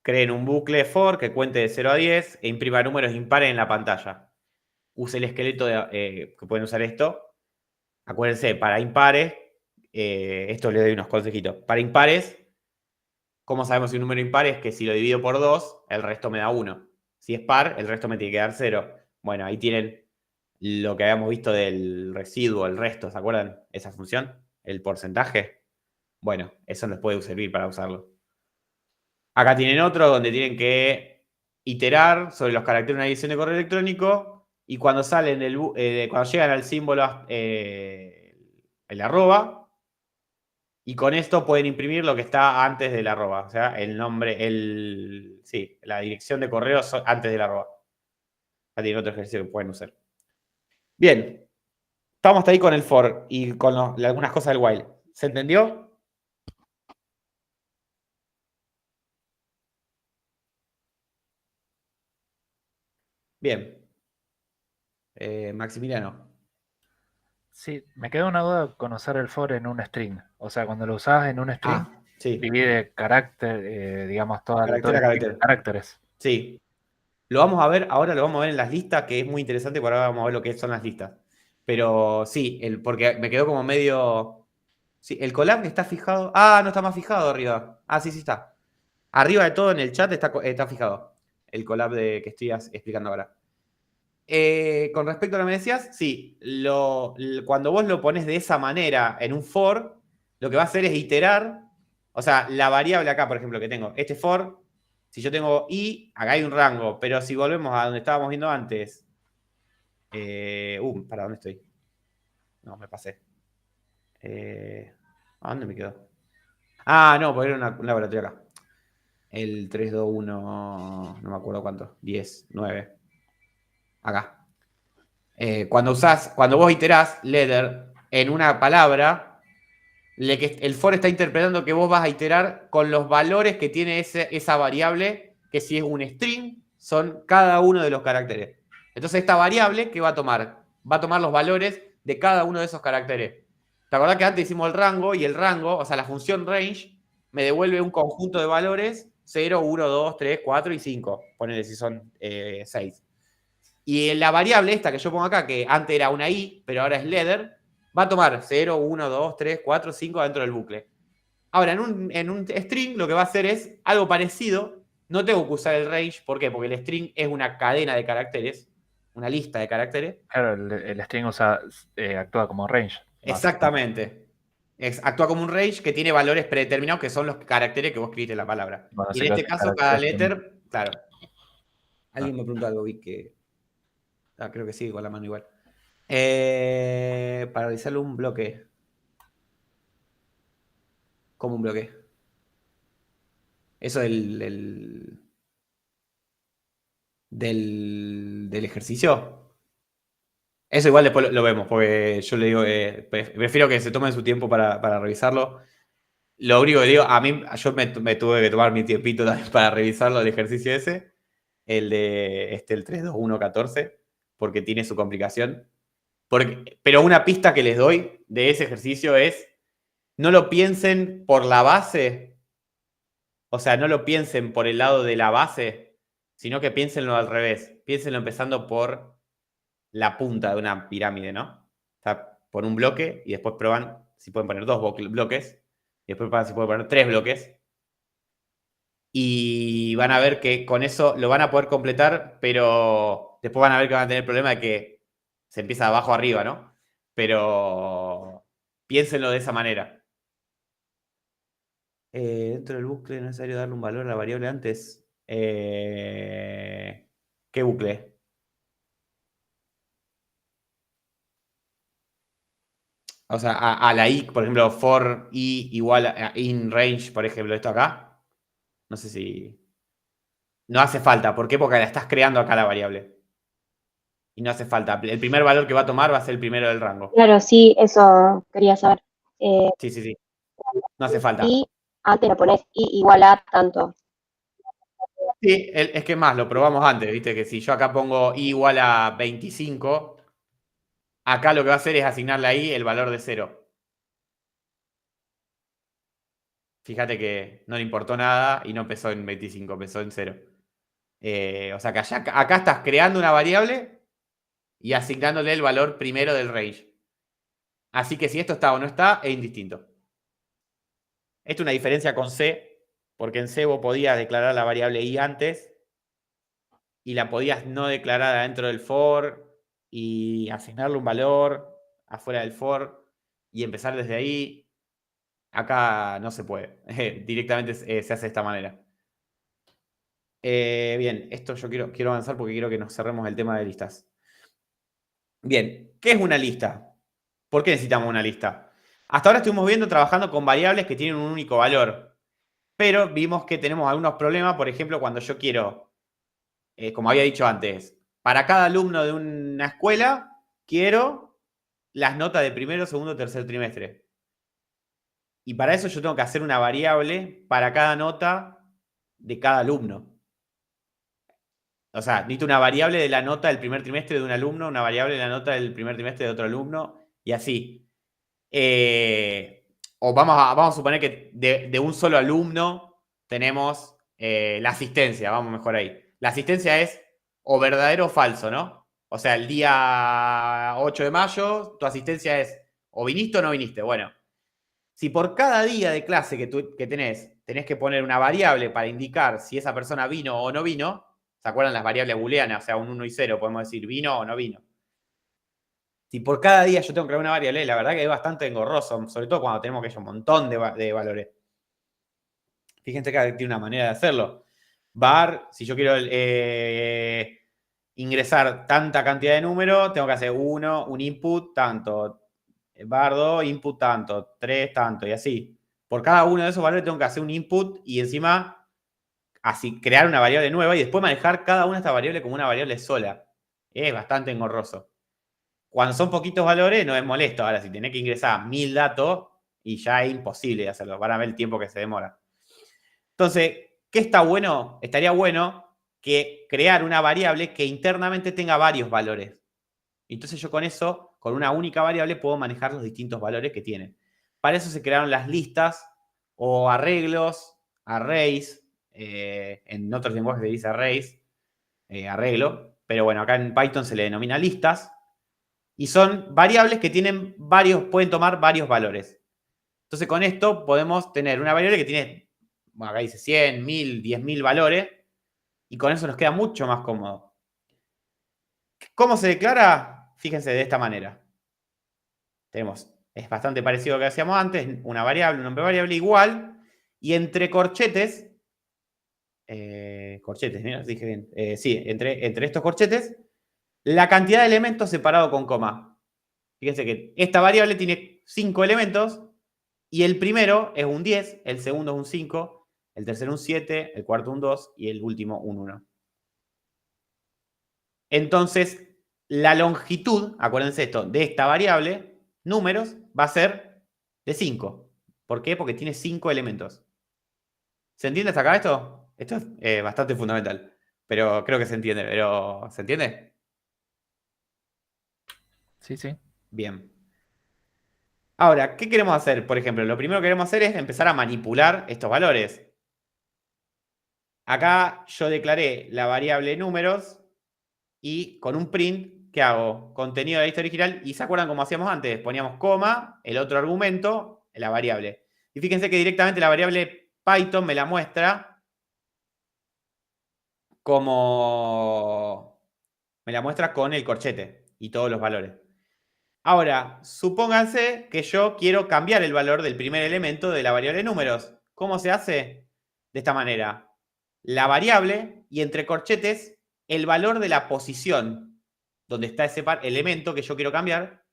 creen un bucle for que cuente de 0 a 10 e imprima números impares en la pantalla. Use el esqueleto que pueden usar esto. Acuérdense, para impares, esto les doy unos consejitos. Para impares, ¿cómo sabemos si un número impar? Es que si lo divido por 2, el resto me da 1. Si es par, el resto me tiene que dar 0. Bueno, ahí tienen lo que habíamos visto del residuo, el resto, ¿se acuerdan? Esa función, el porcentaje. Bueno, eso les puede servir para usarlo. Acá tienen otro donde tienen que iterar sobre los caracteres de una dirección de correo electrónico y cuando salen cuando llegan al símbolo el arroba, y con esto pueden imprimir lo que está antes del arroba, o sea, el nombre, la dirección de correo antes del arroba. Acá tienen otro ejercicio que pueden usar. Bien, estamos hasta ahí con el for y con algunas cosas del while. ¿Se entendió? Bien. Maximiliano. Sí, me queda una duda con usar el for en un string. O sea, cuando lo usás en un string, sí. divide carácter, digamos, todo el carácter. de caracteres. Sí. Lo vamos a ver, ahora lo vamos a ver en las listas, que es muy interesante, porque ahora vamos a ver lo que son las listas. Pero sí, porque me quedó como medio... Sí, el collab está fijado... Ah, no está más fijado arriba. Ah, sí está. Arriba de todo en el chat está fijado. El collab que estoy explicando ahora. Con respecto a lo que me decías, sí, cuando vos lo pones de esa manera en un for, lo que va a hacer es iterar, o sea, la variable acá, por ejemplo, que tengo, este for, si yo tengo i, acá hay un rango, pero si volvemos a donde estábamos viendo antes, ¿para dónde estoy? No, me pasé. ¿A dónde me quedó? Ah, no, porque era un laboratorio acá. El 3, 2, 1, no me acuerdo cuánto, 10, 9. Acá. Cuando vos iterás letter en una palabra, el for está interpretando que vos vas a iterar con los valores que tiene esa variable, que si es un string, son cada uno de los caracteres. Entonces, esta variable, ¿qué va a tomar? Va a tomar los valores de cada uno de esos caracteres. ¿Te acordás que antes hicimos el rango? Y el rango, o sea, la función range, me devuelve un conjunto de valores 0, 1, 2, 3, 4 y 5. Ponele si son 6. Y la variable esta que yo pongo acá, que antes era una i, pero ahora es letter, va a tomar 0, 1, 2, 3, 4, 5 dentro del bucle. Ahora, en un string lo que va a hacer es algo parecido. No tengo que usar el range. ¿Por qué? Porque el string es una cadena de caracteres, una lista de caracteres. Claro, el string actúa como range. Exactamente. Actúa como un range que tiene valores predeterminados que son los caracteres que vos escribiste en la palabra. Bueno, y en este caso, cada letter, claro. Alguien me preguntó algo, vi que... creo que sí, con la mano igual. Para realizarle un bloque. Como un bloque. Eso del ejercicio. Eso igual después lo vemos, porque yo le digo, prefiero que se tomen su tiempo para revisarlo. Lo único que digo, a mí, yo me tuve que tomar mi tiempito también para revisarlo, el ejercicio ese, el de el 3-2-1-14, porque tiene su complicación. Pero una pista que les doy de ese ejercicio es, no lo piensen por la base, o sea, no lo piensen por el lado de la base, sino que piénsenlo al revés. Piénsenlo empezando por la punta de una pirámide, ¿no? O sea, por un bloque y después prueban si pueden poner 2 bloques y después prueban si pueden poner 3 bloques. Y van a ver que con eso lo van a poder completar, pero después van a ver que van a tener el problema de que se empieza de abajo arriba, ¿no? Pero piénsenlo de esa manera. Dentro del bucle es necesario darle un valor a la variable antes. ¿Qué bucle? O sea, a la i, por ejemplo, for i igual a in range, por ejemplo, esto acá. No sé si... No hace falta. ¿Por qué? Porque la estás creando acá la variable. Y no hace falta. El primer valor que va a tomar va a ser el primero del rango. Claro, sí, eso quería saber. Sí. No hace falta. Y antes lo pones i igual a tanto. Sí, es que más, lo probamos antes, ¿viste? Que si yo acá pongo i igual a 25, acá lo que va a hacer es asignarle ahí el valor de 0. Fíjate que no le importó nada y no empezó en 25, empezó en 0. O sea que acá estás creando una variable y asignándole el valor primero del range. Así que si esto está o no está, es indistinto. Esto es una diferencia con C, porque en C vos podías declarar la variable i antes y la podías no declarar adentro del for y asignarle un valor afuera del for y empezar desde ahí. Acá no se puede. Directamente se hace de esta manera. Bien, esto yo quiero avanzar porque quiero que nos cerremos el tema de listas. Bien, ¿qué es una lista? ¿Por qué necesitamos una lista? Hasta ahora estuvimos trabajando con variables que tienen un único valor. Pero vimos que tenemos algunos problemas, por ejemplo, cuando yo quiero, como había dicho antes, para cada alumno de una escuela, quiero las notas de primero, segundo, tercer trimestre. Y para eso yo tengo que hacer una variable para cada nota de cada alumno. O sea, necesito una variable de la nota del primer trimestre de un alumno, una variable de la nota del primer trimestre de otro alumno, y así. O vamos a suponer que de un solo alumno tenemos la asistencia, vamos mejor ahí. La asistencia es o verdadero o falso, ¿no? O sea, el día 8 de mayo, tu asistencia es o viniste o no viniste. Bueno, si por cada día de clase que tenés que poner una variable para indicar si esa persona vino o no vino, ¿se acuerdan las variables booleanas? O sea, un 1 y 0, podemos decir vino o no vino. Si por cada día yo tengo que crear una variable, la verdad que es bastante engorroso, sobre todo cuando tenemos que ir un montón de valores. Fíjense que tiene una manera de hacerlo. Var, si yo quiero ingresar tanta cantidad de números, tengo que hacer un input tanto. Var 2, input tanto. 3, tanto, y así. Por cada uno de esos valores tengo que hacer un input y encima así crear una variable nueva y después manejar cada una de estas variables como una variable sola. Es bastante engorroso. Cuando son poquitos valores no es molesto. Ahora, si tenés que ingresar 1000 datos y ya es imposible de hacerlo. Van a ver el tiempo que se demora. Entonces, ¿qué está bueno? Estaría bueno que crear una variable que internamente tenga varios valores. Entonces yo con eso, con una única variable, puedo manejar los distintos valores que tiene. Para eso se crearon las listas o arreglos, arrays. En otros lenguajes se dice arrays, arreglo. Pero bueno, acá en Python se le denomina listas. Y son variables que pueden tomar varios valores. Entonces con esto podemos tener una variable que tiene, bueno, acá dice 100, 1000, 10.000 valores. Y con eso nos queda mucho más cómodo. ¿Cómo se declara? Fíjense de esta manera. Es bastante parecido a lo que hacíamos antes, una variable, un nombre variable igual. Y entre corchetes, mira, dije bien. Sí, entre estos corchetes, la cantidad de elementos separado con coma. Fíjense que esta variable tiene 5 elementos Y el primero es un 10, el segundo es un 5, el tercero un 7, el cuarto un 2 y el último un 1. Entonces, la longitud, acuérdense esto, de esta variable, números, va a ser de 5. ¿Por qué? Porque tiene 5 elementos. ¿Se entiende hasta acá esto? Esto es bastante fundamental. Pero creo que se entiende. Pero, ¿se entiende? Sí, sí. Bien. Ahora, ¿qué queremos hacer? Por ejemplo, lo primero que queremos hacer es empezar a manipular estos valores. Acá yo declaré la variable números y con un print, ¿qué hago? Contenido de la lista original. Y ¿se acuerdan cómo hacíamos antes? Poníamos coma, el otro argumento, la variable. Y fíjense que directamente la variable Python me la muestra como... Me la muestra con el corchete y todos los valores. Ahora, supónganse que yo quiero cambiar el valor del primer elemento de la variable números. ¿Cómo se hace? De esta manera. La variable y entre corchetes el valor de la posición donde está ese elemento que yo quiero cambiar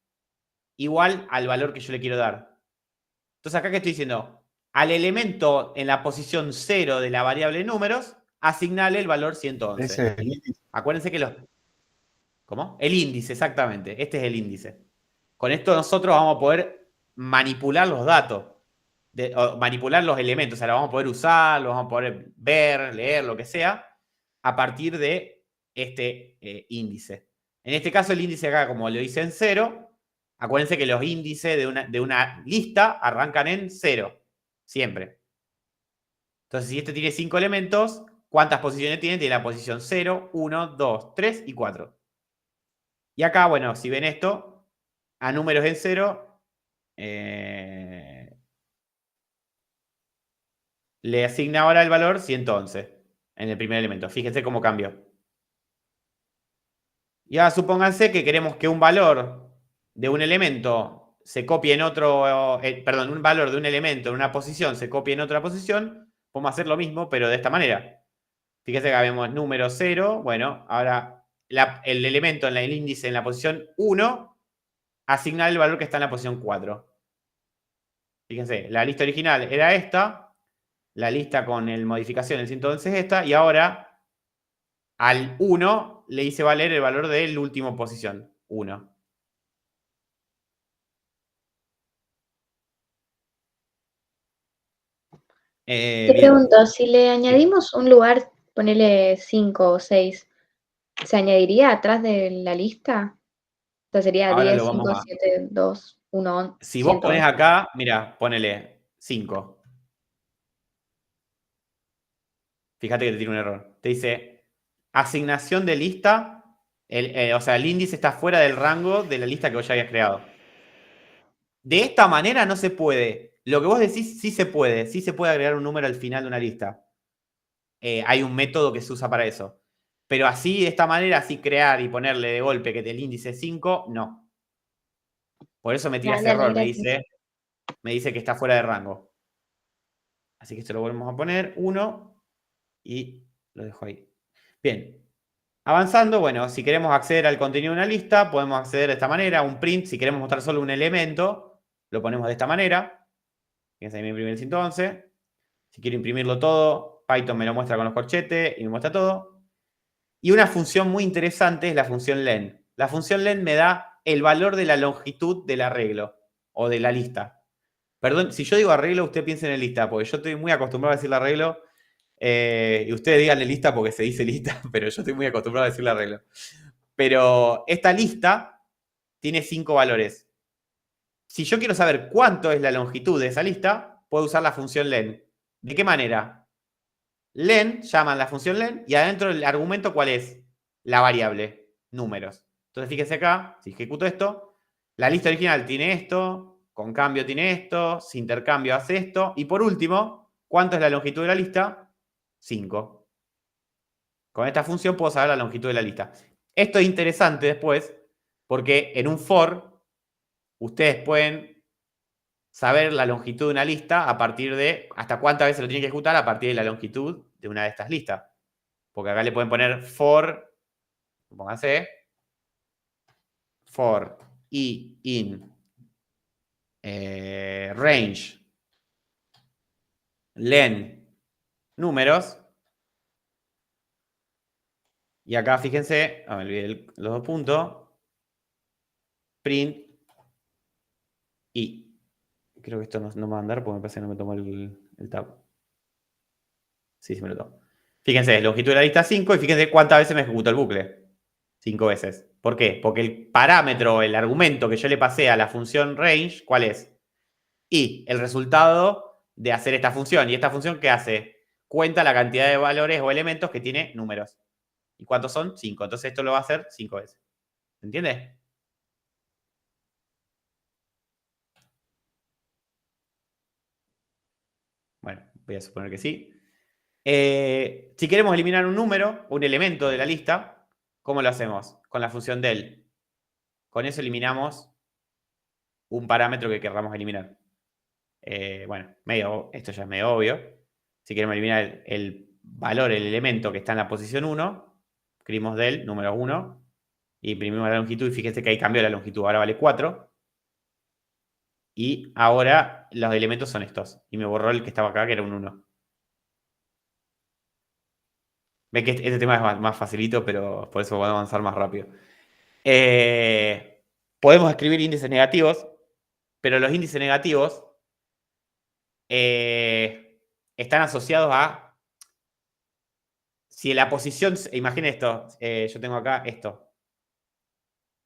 igual al valor que yo le quiero dar. Entonces acá, ¿qué estoy diciendo? Al elemento en la posición 0 de la variable números, asignale el valor 111. Ese es el índice. Acuérdense que los... ¿Cómo? El índice, exactamente. Este es el índice. Con esto nosotros vamos a poder manipular los datos, o manipular los elementos. O sea, los vamos a poder usar, los vamos a poder ver, leer, lo que sea, a partir de este índice. En este caso, el índice acá, como lo hice en 0, acuérdense que los índices de una lista arrancan en 0, siempre. Entonces, si este tiene 5 elementos, ¿cuántas posiciones tiene? Tiene la posición 0, 1, 2, 3 y 4. Y acá, bueno, si ven esto, a números en 0, le asigna ahora el valor 111 en el primer elemento. Fíjense cómo cambió. Y ahora supónganse que queremos que un valor de un elemento se copie en otro, perdón, un valor de un elemento en una posición se copie en otra posición, podemos hacer lo mismo, pero de esta manera. Fíjense que vemos número 0, bueno, ahora el elemento en el índice en la posición 1, asignar el valor que está en la posición 4. Fíjense, la lista original era esta, la lista con el modificación del 111 es esta, y ahora al 1 le hice valer el valor de la última posición, 1. Te pregunto, si le añadimos un lugar, ponele 5 o 6, ¿se añadiría atrás de la lista? O sea, sería Ahora 10, lo vamos 5, 7, 2, 1, Si vos ponés 111. acá, mira, ponele 5. Fíjate que te tiene un error. Te dice asignación de lista, o sea, el índice está fuera del rango de la lista que vos ya habías creado. De esta manera no se puede. Lo que vos decís sí se puede. Sí se puede agregar un número al final de una lista. Hay un método que se usa para eso. Pero así, de esta manera, así crear y ponerle de golpe que el índice es 5, no. Por eso me tira ese error. Me dice que está fuera de rango. Así que esto lo volvemos a poner, 1, y lo dejo ahí. Bien. Avanzando, bueno, si queremos acceder al contenido de una lista, podemos acceder de esta manera, un print. Si queremos mostrar solo un elemento, lo ponemos de esta manera. Fíjense, ahí me imprime el 111. Si quiero imprimirlo todo, Python me lo muestra con los corchetes y me muestra todo. Y una función muy interesante es la función len. La función len me da el valor de la longitud del arreglo o de la lista. Perdón, si yo digo arreglo, usted piense en lista, porque yo estoy muy acostumbrado a decirle arreglo. Y ustedes díganle lista porque se dice lista, pero yo estoy muy acostumbrado a decirle arreglo. Pero esta lista tiene 5 valores. Si yo quiero saber cuánto es la longitud de esa lista, puedo usar la función len. ¿De qué manera? Len, llaman la función len, y adentro del argumento, ¿cuál es? La variable, números. Entonces, fíjense acá, si ejecuto esto, la lista original tiene esto, con cambio tiene esto, sin intercambio hace esto, y por último, ¿cuánto es la longitud de la lista? 5. Con esta función puedo saber la longitud de la lista. Esto es interesante después, porque en un for, ustedes pueden saber la longitud de una lista a partir de hasta cuántas veces lo tienen que ejecutar a partir de la longitud de una de estas listas. Porque acá le pueden poner for, pónganse, for i in range len números. Y acá fíjense, me olvidé los dos puntos. Print y. Creo que esto no me va a andar porque me parece que no me tomó el tab. Sí, me lo tomo. Fíjense, longitud de la lista 5 y fíjense cuántas veces me ejecutó el bucle. 5 veces. ¿Por qué? Porque el parámetro, el argumento que yo le pasé a la función range, ¿cuál es? Y el resultado de hacer esta función. ¿Y esta función qué hace? Cuenta la cantidad de valores o elementos que tiene números. ¿Y cuántos son? 5. Entonces esto lo va a hacer 5 veces. ¿Se entiende? Bueno, voy a suponer que sí. Si queremos eliminar un número, un elemento de la lista, ¿cómo lo hacemos? Con la función del. Con eso eliminamos un parámetro que querramos eliminar. Bueno, esto ya es medio obvio. Si queremos eliminar el valor, el elemento que está en la posición 1, escribimos del número 1 y imprimimos la longitud y fíjense que ahí cambió la longitud, ahora vale 4. Y ahora los elementos son estos. Y me borró el que estaba acá, que era un 1. Ven que este tema es más facilito, pero por eso podemos avanzar más rápido. Podemos escribir índices negativos, pero los índices negativos están asociados a... Si la posición... Imaginen esto. Yo tengo acá esto.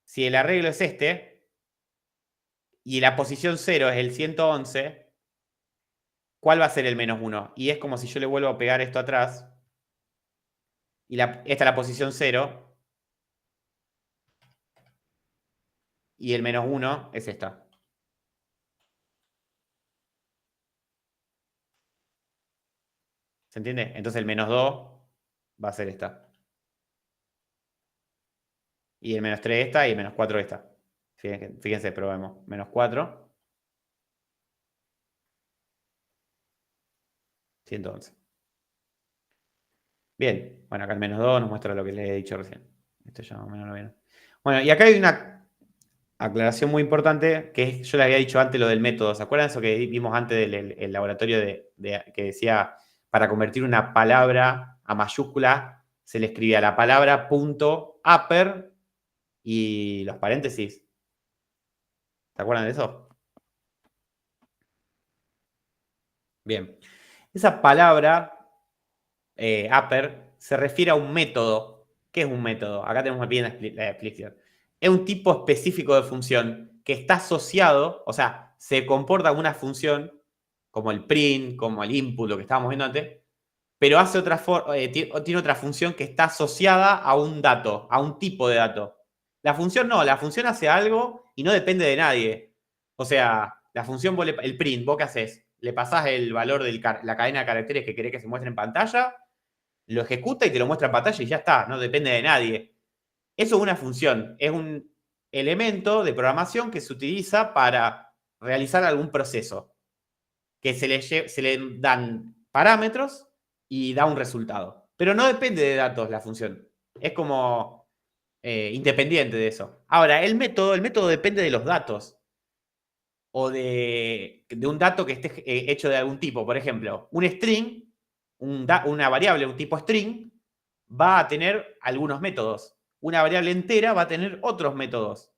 Si el arreglo es este, y la posición 0 es el 111, ¿cuál va a ser el menos 1? Y es como si yo le vuelvo a pegar esto atrás. Y esta es la posición 0. Y el menos 1 es esta. ¿Se entiende? Entonces el menos 2 va a ser esta. Y el menos 3 esta y el menos 4 esta. Fíjense, probemos. Menos 4. 111. Bien. Bueno, acá el menos 2 nos muestra lo que les he dicho recién. Esto ya más o menos lo vieron. Bueno, y acá hay una aclaración muy importante, que es, yo le había dicho antes lo del método. ¿Se acuerdan eso que vimos antes del laboratorio que decía, para convertir una palabra a mayúscula, se le escribía la palabra punto upper y los paréntesis? ¿Se acuerdan de eso? Bien. Esa palabra, upper, se refiere a un método. ¿Qué es un método? Acá tenemos bien la explicación. Es un tipo específico de función que está asociado, o sea, se comporta como una función, como el print, como el input, lo que estábamos viendo antes, pero hace tiene otra función que está asociada a un dato, a un tipo de dato. La función no, la función hace algo y no depende de nadie. O sea, la función, el print, ¿vos qué haces? Le pasás el valor de la cadena de caracteres que querés que se muestre en pantalla, lo ejecuta y te lo muestra en pantalla y ya está, no depende de nadie. Eso es una función, es un elemento de programación que se utiliza para realizar algún proceso, que se le dan parámetros y da un resultado. Pero no depende de datos la función, es como independiente de eso. Ahora, el método depende de los datos o de un dato que esté hecho de algún tipo. Por ejemplo, un string, una variable, un tipo string, va a tener algunos métodos. Una variable entera va a tener otros métodos.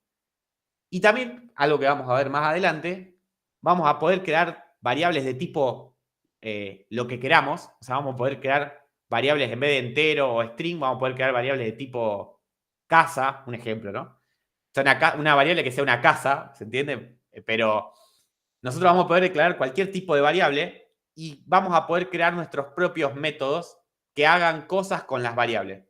Y también, algo que vamos a ver más adelante, vamos a poder crear variables de tipo lo que queramos. O sea, vamos a poder crear variables en vez de entero o string, vamos a poder crear variables de tipo casa, un ejemplo, ¿no? O sea, una variable que sea una casa, ¿se entiende? Pero nosotros vamos a poder declarar cualquier tipo de variable y vamos a poder crear nuestros propios métodos que hagan cosas con las variables.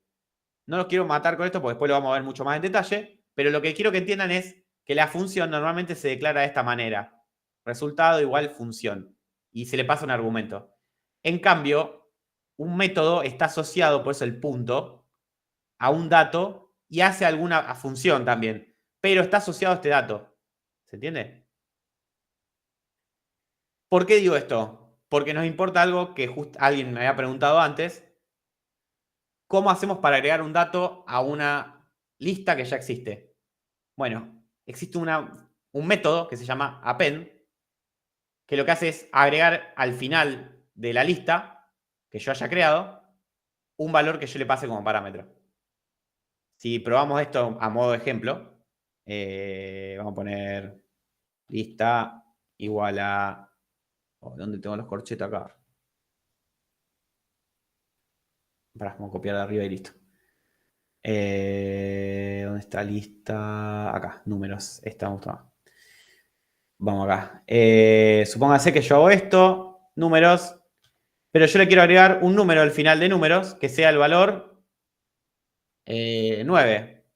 No los quiero matar con esto porque después lo vamos a ver mucho más en detalle, pero lo que quiero que entiendan es que la función normalmente se declara de esta manera. Resultado igual función. Y se le pasa un argumento. En cambio, un método está asociado, por eso el punto, a un dato y hace alguna función también. Pero está asociado a este dato. ¿Se entiende? ¿Por qué digo esto? Porque nos importa algo que alguien me había preguntado antes. ¿Cómo hacemos para agregar un dato a una lista que ya existe? Bueno, existe un método que se llama append, que lo que hace es agregar al final de la lista que yo haya creado un valor que yo le pase como parámetro. Si probamos esto a modo de ejemplo, vamos a poner lista igual a... ¿dónde tengo los corchetes acá? Vamos a copiar de arriba y listo. ¿Dónde está lista? Acá, números. Esta me gusta más. Vamos acá. Supóngase que yo hago esto, números, pero yo le quiero agregar un número al final de números que sea el valor 9.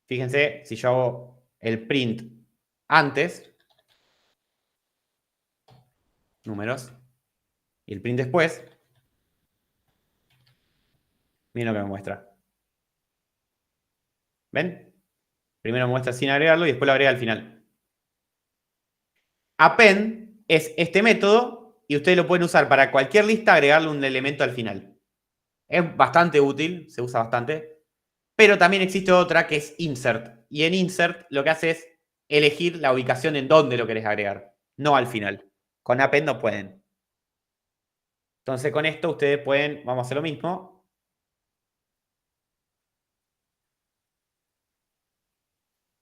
Fíjense, si yo hago el print antes, números, y el print después, miren lo que me muestra. ¿Ven? Primero me muestra sin agregarlo y después lo agrega al final. Append es este método y ustedes lo pueden usar para cualquier lista, agregarle un elemento al final. Es bastante útil, se usa bastante. Pero también existe otra que es insert. Y en insert lo que hace es elegir la ubicación en donde lo querés agregar, no al final. Con append no pueden. Entonces con esto ustedes pueden, vamos a hacer lo mismo.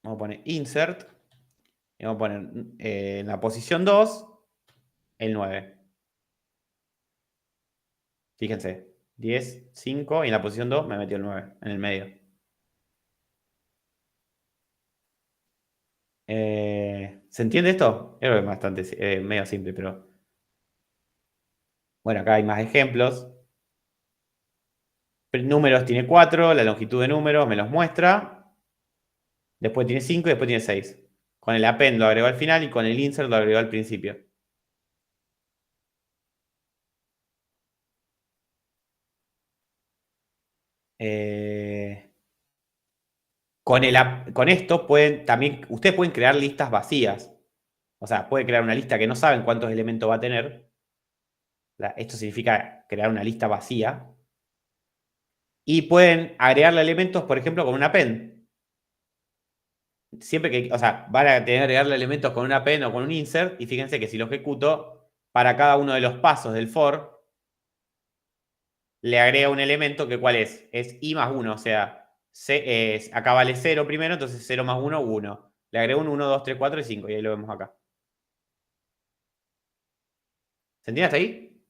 Vamos a poner insert. Y vamos a poner en la posición 2, el 9. Fíjense, 10, 5 y en la posición 2 me metió el 9 en el medio. ¿Se entiende esto? Creo que es bastante medio simple, pero... Bueno, acá hay más ejemplos. Números tiene 4, la longitud de números me los muestra. Después tiene 5 y después tiene 6. Con el append lo agregó al final y con el insert lo agregó al principio. Con esto también ustedes pueden crear listas vacías. O sea, pueden crear una lista que no saben cuántos elementos va a tener. Esto significa crear una lista vacía. Y pueden agregarle elementos, por ejemplo, con un append. Siempre que, o sea, van a tener que agregarle elementos con un append o con un insert. Y fíjense que si lo ejecuto, para cada uno de los pasos del for, le agrega un elemento que ¿cuál es? Es i más 1, o sea, acá vale 0 primero, entonces 0 más 1, 1. Le agrego un 1, 2, 3, 4 y 5, y ahí lo vemos acá. ¿Se entiende hasta ahí?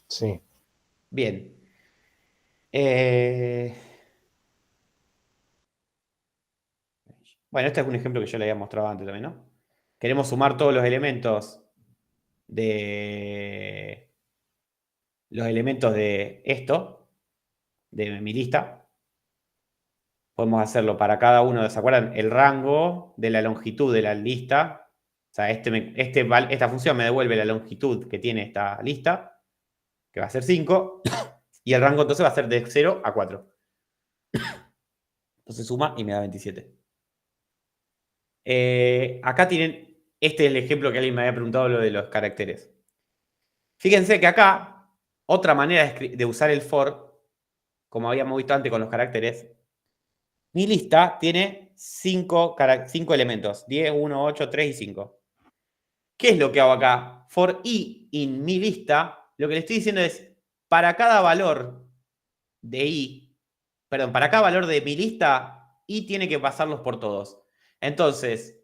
Sí. Bien. Bueno, este es un ejemplo que yo le había mostrado antes también, ¿no? Queremos sumar todos los elementos de esto, de mi lista. Podemos hacerlo para cada uno. ¿Se acuerdan? El rango de la longitud de la lista. O sea, esta función me devuelve la longitud que tiene esta lista, que va a ser 5. Y el rango entonces va a ser de 0 a 4. Entonces suma y me da 27. Acá tienen, este es el ejemplo que alguien me había preguntado, lo de los caracteres. Fíjense que acá, otra manera de usar el for, como habíamos visto antes con los caracteres, mi lista tiene 5 elementos, 10, 1, 8, 3 y 5. ¿Qué es lo que hago acá? For i in mi lista, lo que le estoy diciendo es, para cada valor de i, perdón, para cada valor de mi lista, i tiene que pasarlos por todos. Entonces,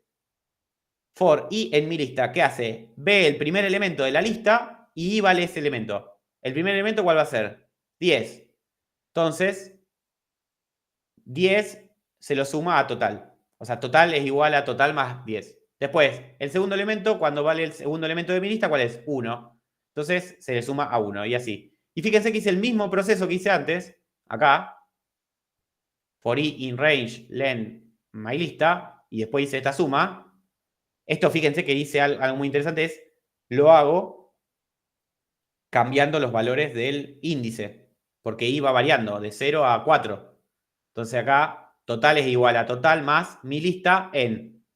for i en mi lista, ¿qué hace? Ve el primer elemento de la lista y i vale ese elemento. ¿El primer elemento cuál va a ser? 10. Entonces, 10 se lo suma a total. O sea, total es igual a total más 10. Después, el segundo elemento, cuando vale el segundo elemento de mi lista, ¿cuál es? 1. Entonces, se le suma a 1 y así. Y fíjense que hice el mismo proceso que hice antes, acá. For i in range len my lista. Y después hice esta suma. Esto, fíjense que hice algo muy interesante, es lo hago cambiando los valores del índice. Porque iba variando de 0 a 4. Entonces acá, total es igual a total más mi lista en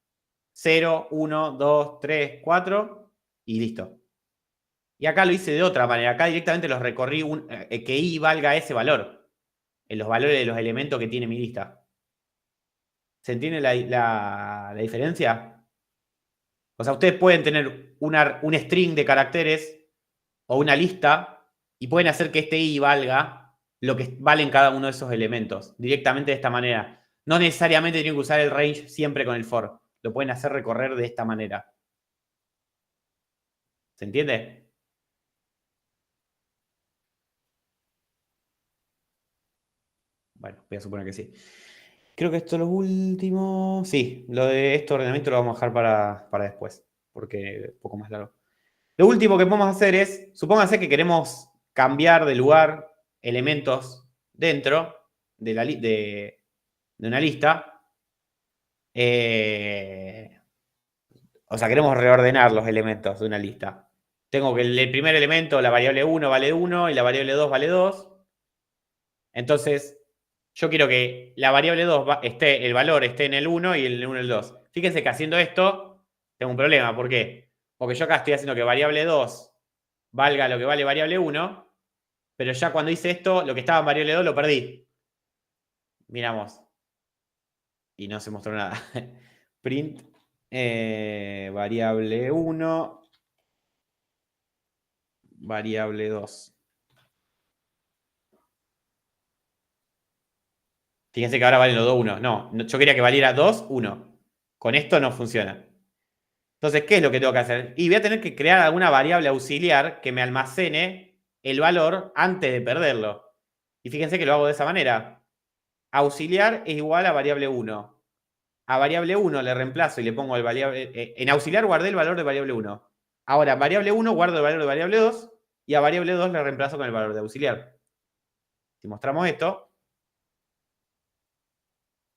0, 1, 2, 3, 4 y listo. Y acá lo hice de otra manera. Acá directamente los recorrí que i valga ese valor. En los valores de los elementos que tiene mi lista. ¿Se entiende la diferencia? O sea, ustedes pueden tener un string de caracteres o una lista y pueden hacer que este i valga lo que vale en cada uno de esos elementos, directamente de esta manera. No necesariamente tienen que usar el range siempre con el for. Lo pueden hacer recorrer de esta manera. ¿Se entiende? Bueno, voy a suponer que sí. Creo que esto es lo último. Sí, lo de este ordenamiento lo vamos a dejar para después, porque es un poco más largo. Lo último que podemos hacer es, supónganse que queremos cambiar de lugar elementos dentro de una lista. O sea, queremos reordenar los elementos de una lista. Tengo que el primer elemento, la variable 1 vale 1 y la variable 2 vale 2. Entonces, yo quiero que la variable 2 el valor esté en el 1 y el 1 en el 2. Fíjense que haciendo esto, tengo un problema. ¿Por qué? Porque yo acá estoy haciendo que variable 2 valga lo que vale variable 1, pero ya cuando hice esto, lo que estaba en variable 2 lo perdí. Miramos. Y no se mostró nada. Print variable 1, variable 2. Fíjense que ahora valen los dos 1. No, yo quería que valiera 2, 1. Con esto no funciona. Entonces, ¿qué es lo que tengo que hacer? Y voy a tener que crear alguna variable auxiliar que me almacene el valor antes de perderlo. Y fíjense que lo hago de esa manera. Auxiliar es igual a variable 1. A variable 1 le reemplazo y le pongo el variable... en auxiliar guardé el valor de variable 1. Ahora, variable 1 guardo el valor de variable 2 y a variable 2 le reemplazo con el valor de auxiliar. Si mostramos esto,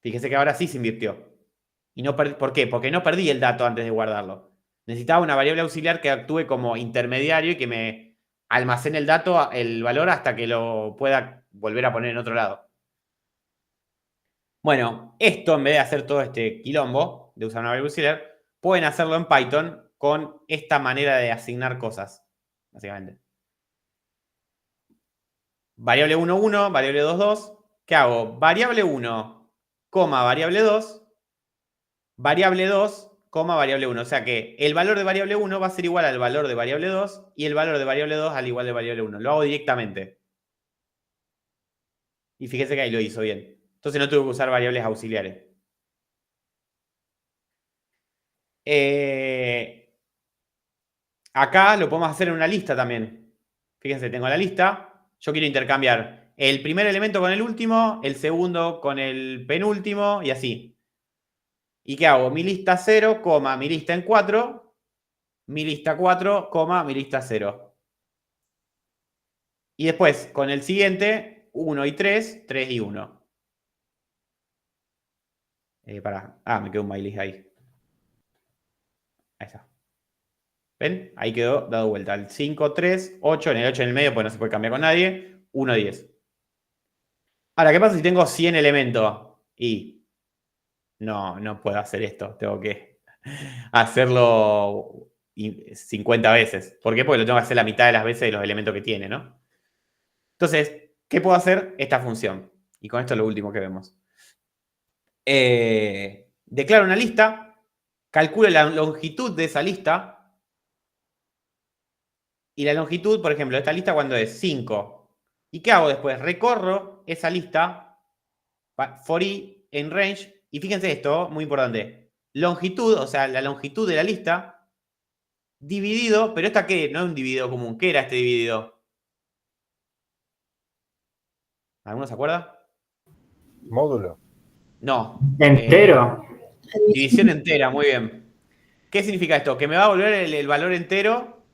fíjense que ahora sí se invirtió. Y no ¿Por qué? Porque no perdí el dato antes de guardarlo. Necesitaba una variable auxiliar que actúe como intermediario y que me almacene el dato, el valor, hasta que lo pueda volver a poner en otro lado. Bueno, esto en vez de hacer todo este quilombo de usar una variable auxiliar, pueden hacerlo en Python con esta manera de asignar cosas, básicamente. Variable 1, 1, variable 2, 2. ¿Qué hago? Variable 1, variable 2, variable 2, variable 1. O sea que el valor de variable 1 va a ser igual al valor de variable 2 y el valor de variable 2 al igual de variable 1. Lo hago directamente. Y fíjense que ahí lo hizo bien. Entonces no tuve que usar variables auxiliares. Acá lo podemos hacer en una lista también. Fíjense, tengo la lista. Yo quiero intercambiar el primer elemento con el último, el segundo con el penúltimo y así. ¿Y qué hago? Mi lista 0, mi lista en 4, mi lista 4, mi lista 0. Y después, con el siguiente, 1 y 3, 3 y 1. Me quedó un MyList ahí. Ahí está. ¿Ven? Ahí quedó dado vuelta. El 5, 3, 8. En el 8 en el medio, pues no se puede cambiar con nadie. 1, 10. Ahora, ¿qué pasa si tengo 100 elementos? Y no puedo hacer esto. Tengo que hacerlo 50 veces. ¿Por qué? Porque lo tengo que hacer la mitad de las veces de los elementos que tiene, ¿no? Entonces, ¿qué puedo hacer? Esta función. Y con esto es lo último que vemos. Declaro una lista, calculo la longitud de esa lista. Y la longitud, por ejemplo, de esta lista, ¿cuándo es? 5. ¿Y qué hago después? Recorro esa lista, for i en range, y fíjense esto, muy importante. Longitud, o sea, la longitud de la lista, dividido, pero ¿esta qué? No es un dividido común. ¿Qué era este dividido? ¿Alguno se acuerda? Módulo. No. Entero. División entera, muy bien. ¿Qué significa esto? Que me va a volver el valor entero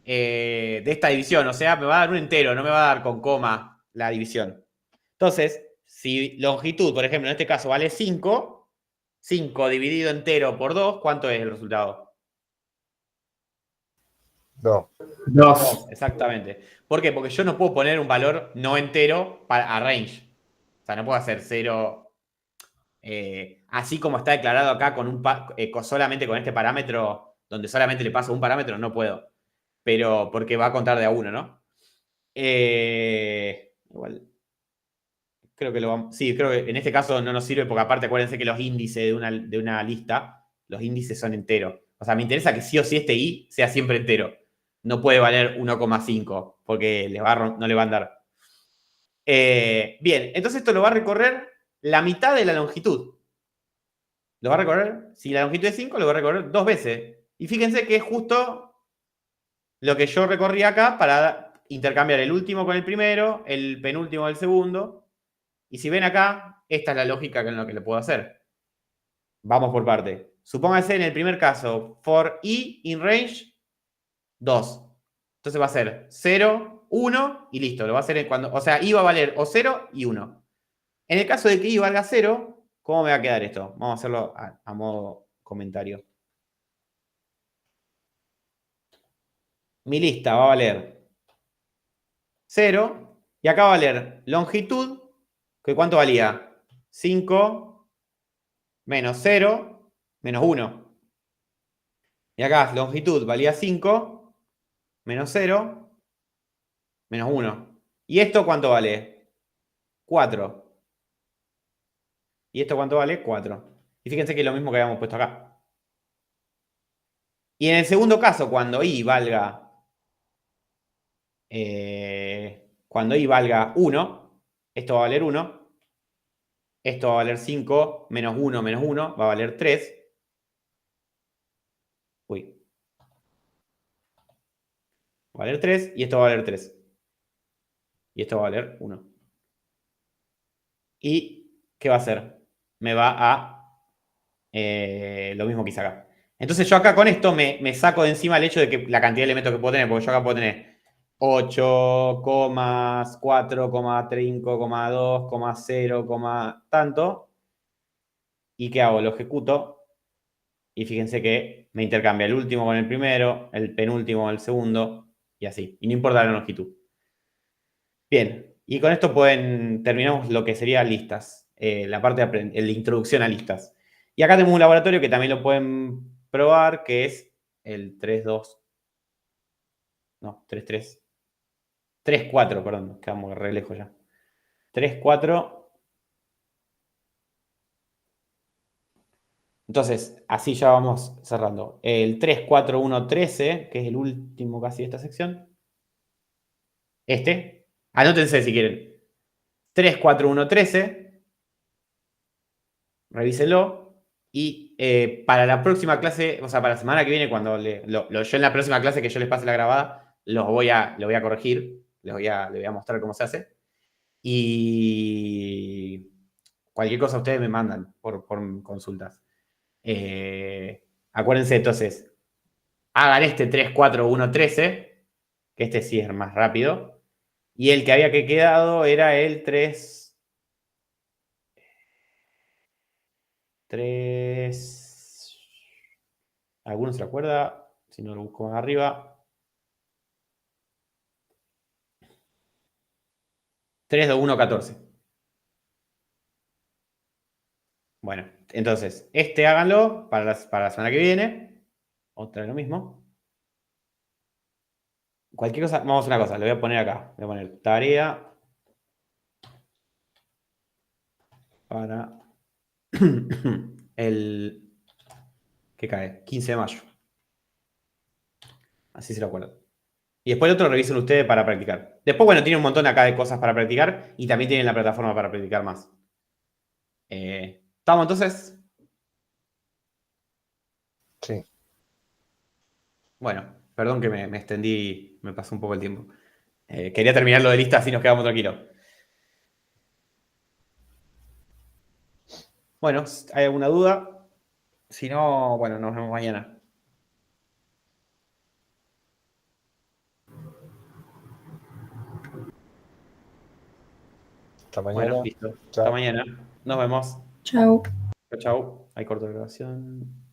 de esta división. O sea, me va a dar un entero, no me va a dar con coma la división. Entonces, si longitud, por ejemplo, en este caso vale 5, 5 dividido entero por 2, ¿cuánto es el resultado? 2. 2. Exactamente. ¿Por qué? Porque yo no puedo poner un valor no entero a range. O sea, no puedo hacer 0... así como está declarado acá con solamente con este parámetro, donde solamente le paso un parámetro, no puedo. Pero porque va a contar de a uno, ¿no? Igual. Creo que lo vamos. Sí, creo que en este caso no nos sirve porque aparte acuérdense que los índices de una lista, los índices son enteros. O sea, me interesa que sí o sí este i sea siempre entero. No puede valer 1,5 porque no le va a andar. Bien, entonces esto lo va a recorrer la mitad de la longitud. Lo va a recorrer, si la longitud es 5, lo va a recorrer 2 veces. Y fíjense que es justo lo que yo recorrí acá para intercambiar el último con el primero, el penúltimo con el segundo. Y si ven acá, esta es la lógica con lo que le puedo hacer. Vamos por parte. Supóngase en el primer caso, for i in range 2. Entonces va a ser 0, 1 y listo. Lo va a hacer cuando, o sea, i va a valer o 0 y 1. En el caso de que i valga 0, ¿cómo me va a quedar esto? Vamos a hacerlo a modo comentario. Mi lista va a valer 0 y acá va a valer longitud, que ¿cuánto valía? 5 menos 0 menos 1. Y acá longitud valía 5 menos 0 menos 1. ¿Y esto cuánto vale? 4. ¿Y esto cuánto vale? 4. Y fíjense que es lo mismo que habíamos puesto acá. Y en el segundo caso, cuando i valga 1, esto va a valer 1. Esto va a valer 5 menos 1 menos 1 va a valer 3. Uy. Va a valer 3 y esto va a valer 3. Y esto va a valer 1. ¿Y qué va a hacer? Me va a lo mismo que hice acá. Entonces yo acá con esto me saco de encima el hecho de que la cantidad de elementos que puedo tener, porque yo acá puedo tener 8, 4, 5, 2, 0, tanto. ¿Y qué hago? Lo ejecuto. Y fíjense que me intercambia el último con el primero, el penúltimo con el segundo, y así. Y no importa la longitud. Bien, y con esto terminamos lo que sería listas. La parte de introducción a listas. Y acá tenemos un laboratorio que también lo pueden probar, que es el 3.2. No, 3.3. 3.4, perdón, quedamos re lejos ya. 3.4. Entonces, así ya vamos cerrando. El 3.4.1.13, que es el último casi de esta sección. Anótense si quieren. 3.4.1.13. Revísenlo. Y para la próxima clase, o sea, para la semana que viene, cuando yo en la próxima clase que yo les pase la grabada, lo voy a corregir. Les voy a mostrar cómo se hace. Y cualquier cosa ustedes me mandan por consultas. Acuérdense entonces, hagan este 3.4.1.13, que este sí es más rápido. Y el que había quedado era el 3. ¿Alguno se acuerda? Si no, lo busco más arriba. 3.2.1.14. Bueno, entonces, háganlo para la semana que viene. Otra vez lo mismo. Cualquier cosa, vamos a hacer una cosa, lo voy a poner acá. Voy a poner tarea para el que cae, 15 de mayo. Así se lo acuerdo. Y después el otro revisen ustedes para practicar. Después, bueno, tiene un montón acá de cosas para practicar y también tienen la plataforma para practicar más. ¿Estamos entonces? Sí. Bueno, perdón que me extendí, me pasó un poco el tiempo. Quería terminar lo de lista así nos quedamos tranquilos. Bueno, ¿hay alguna duda? Si no, bueno, nos vemos mañana. Hasta mañana. Bueno, listo. Chao. Hasta mañana. Nos vemos. Chao. Chao, chao. Ahí corto la grabación.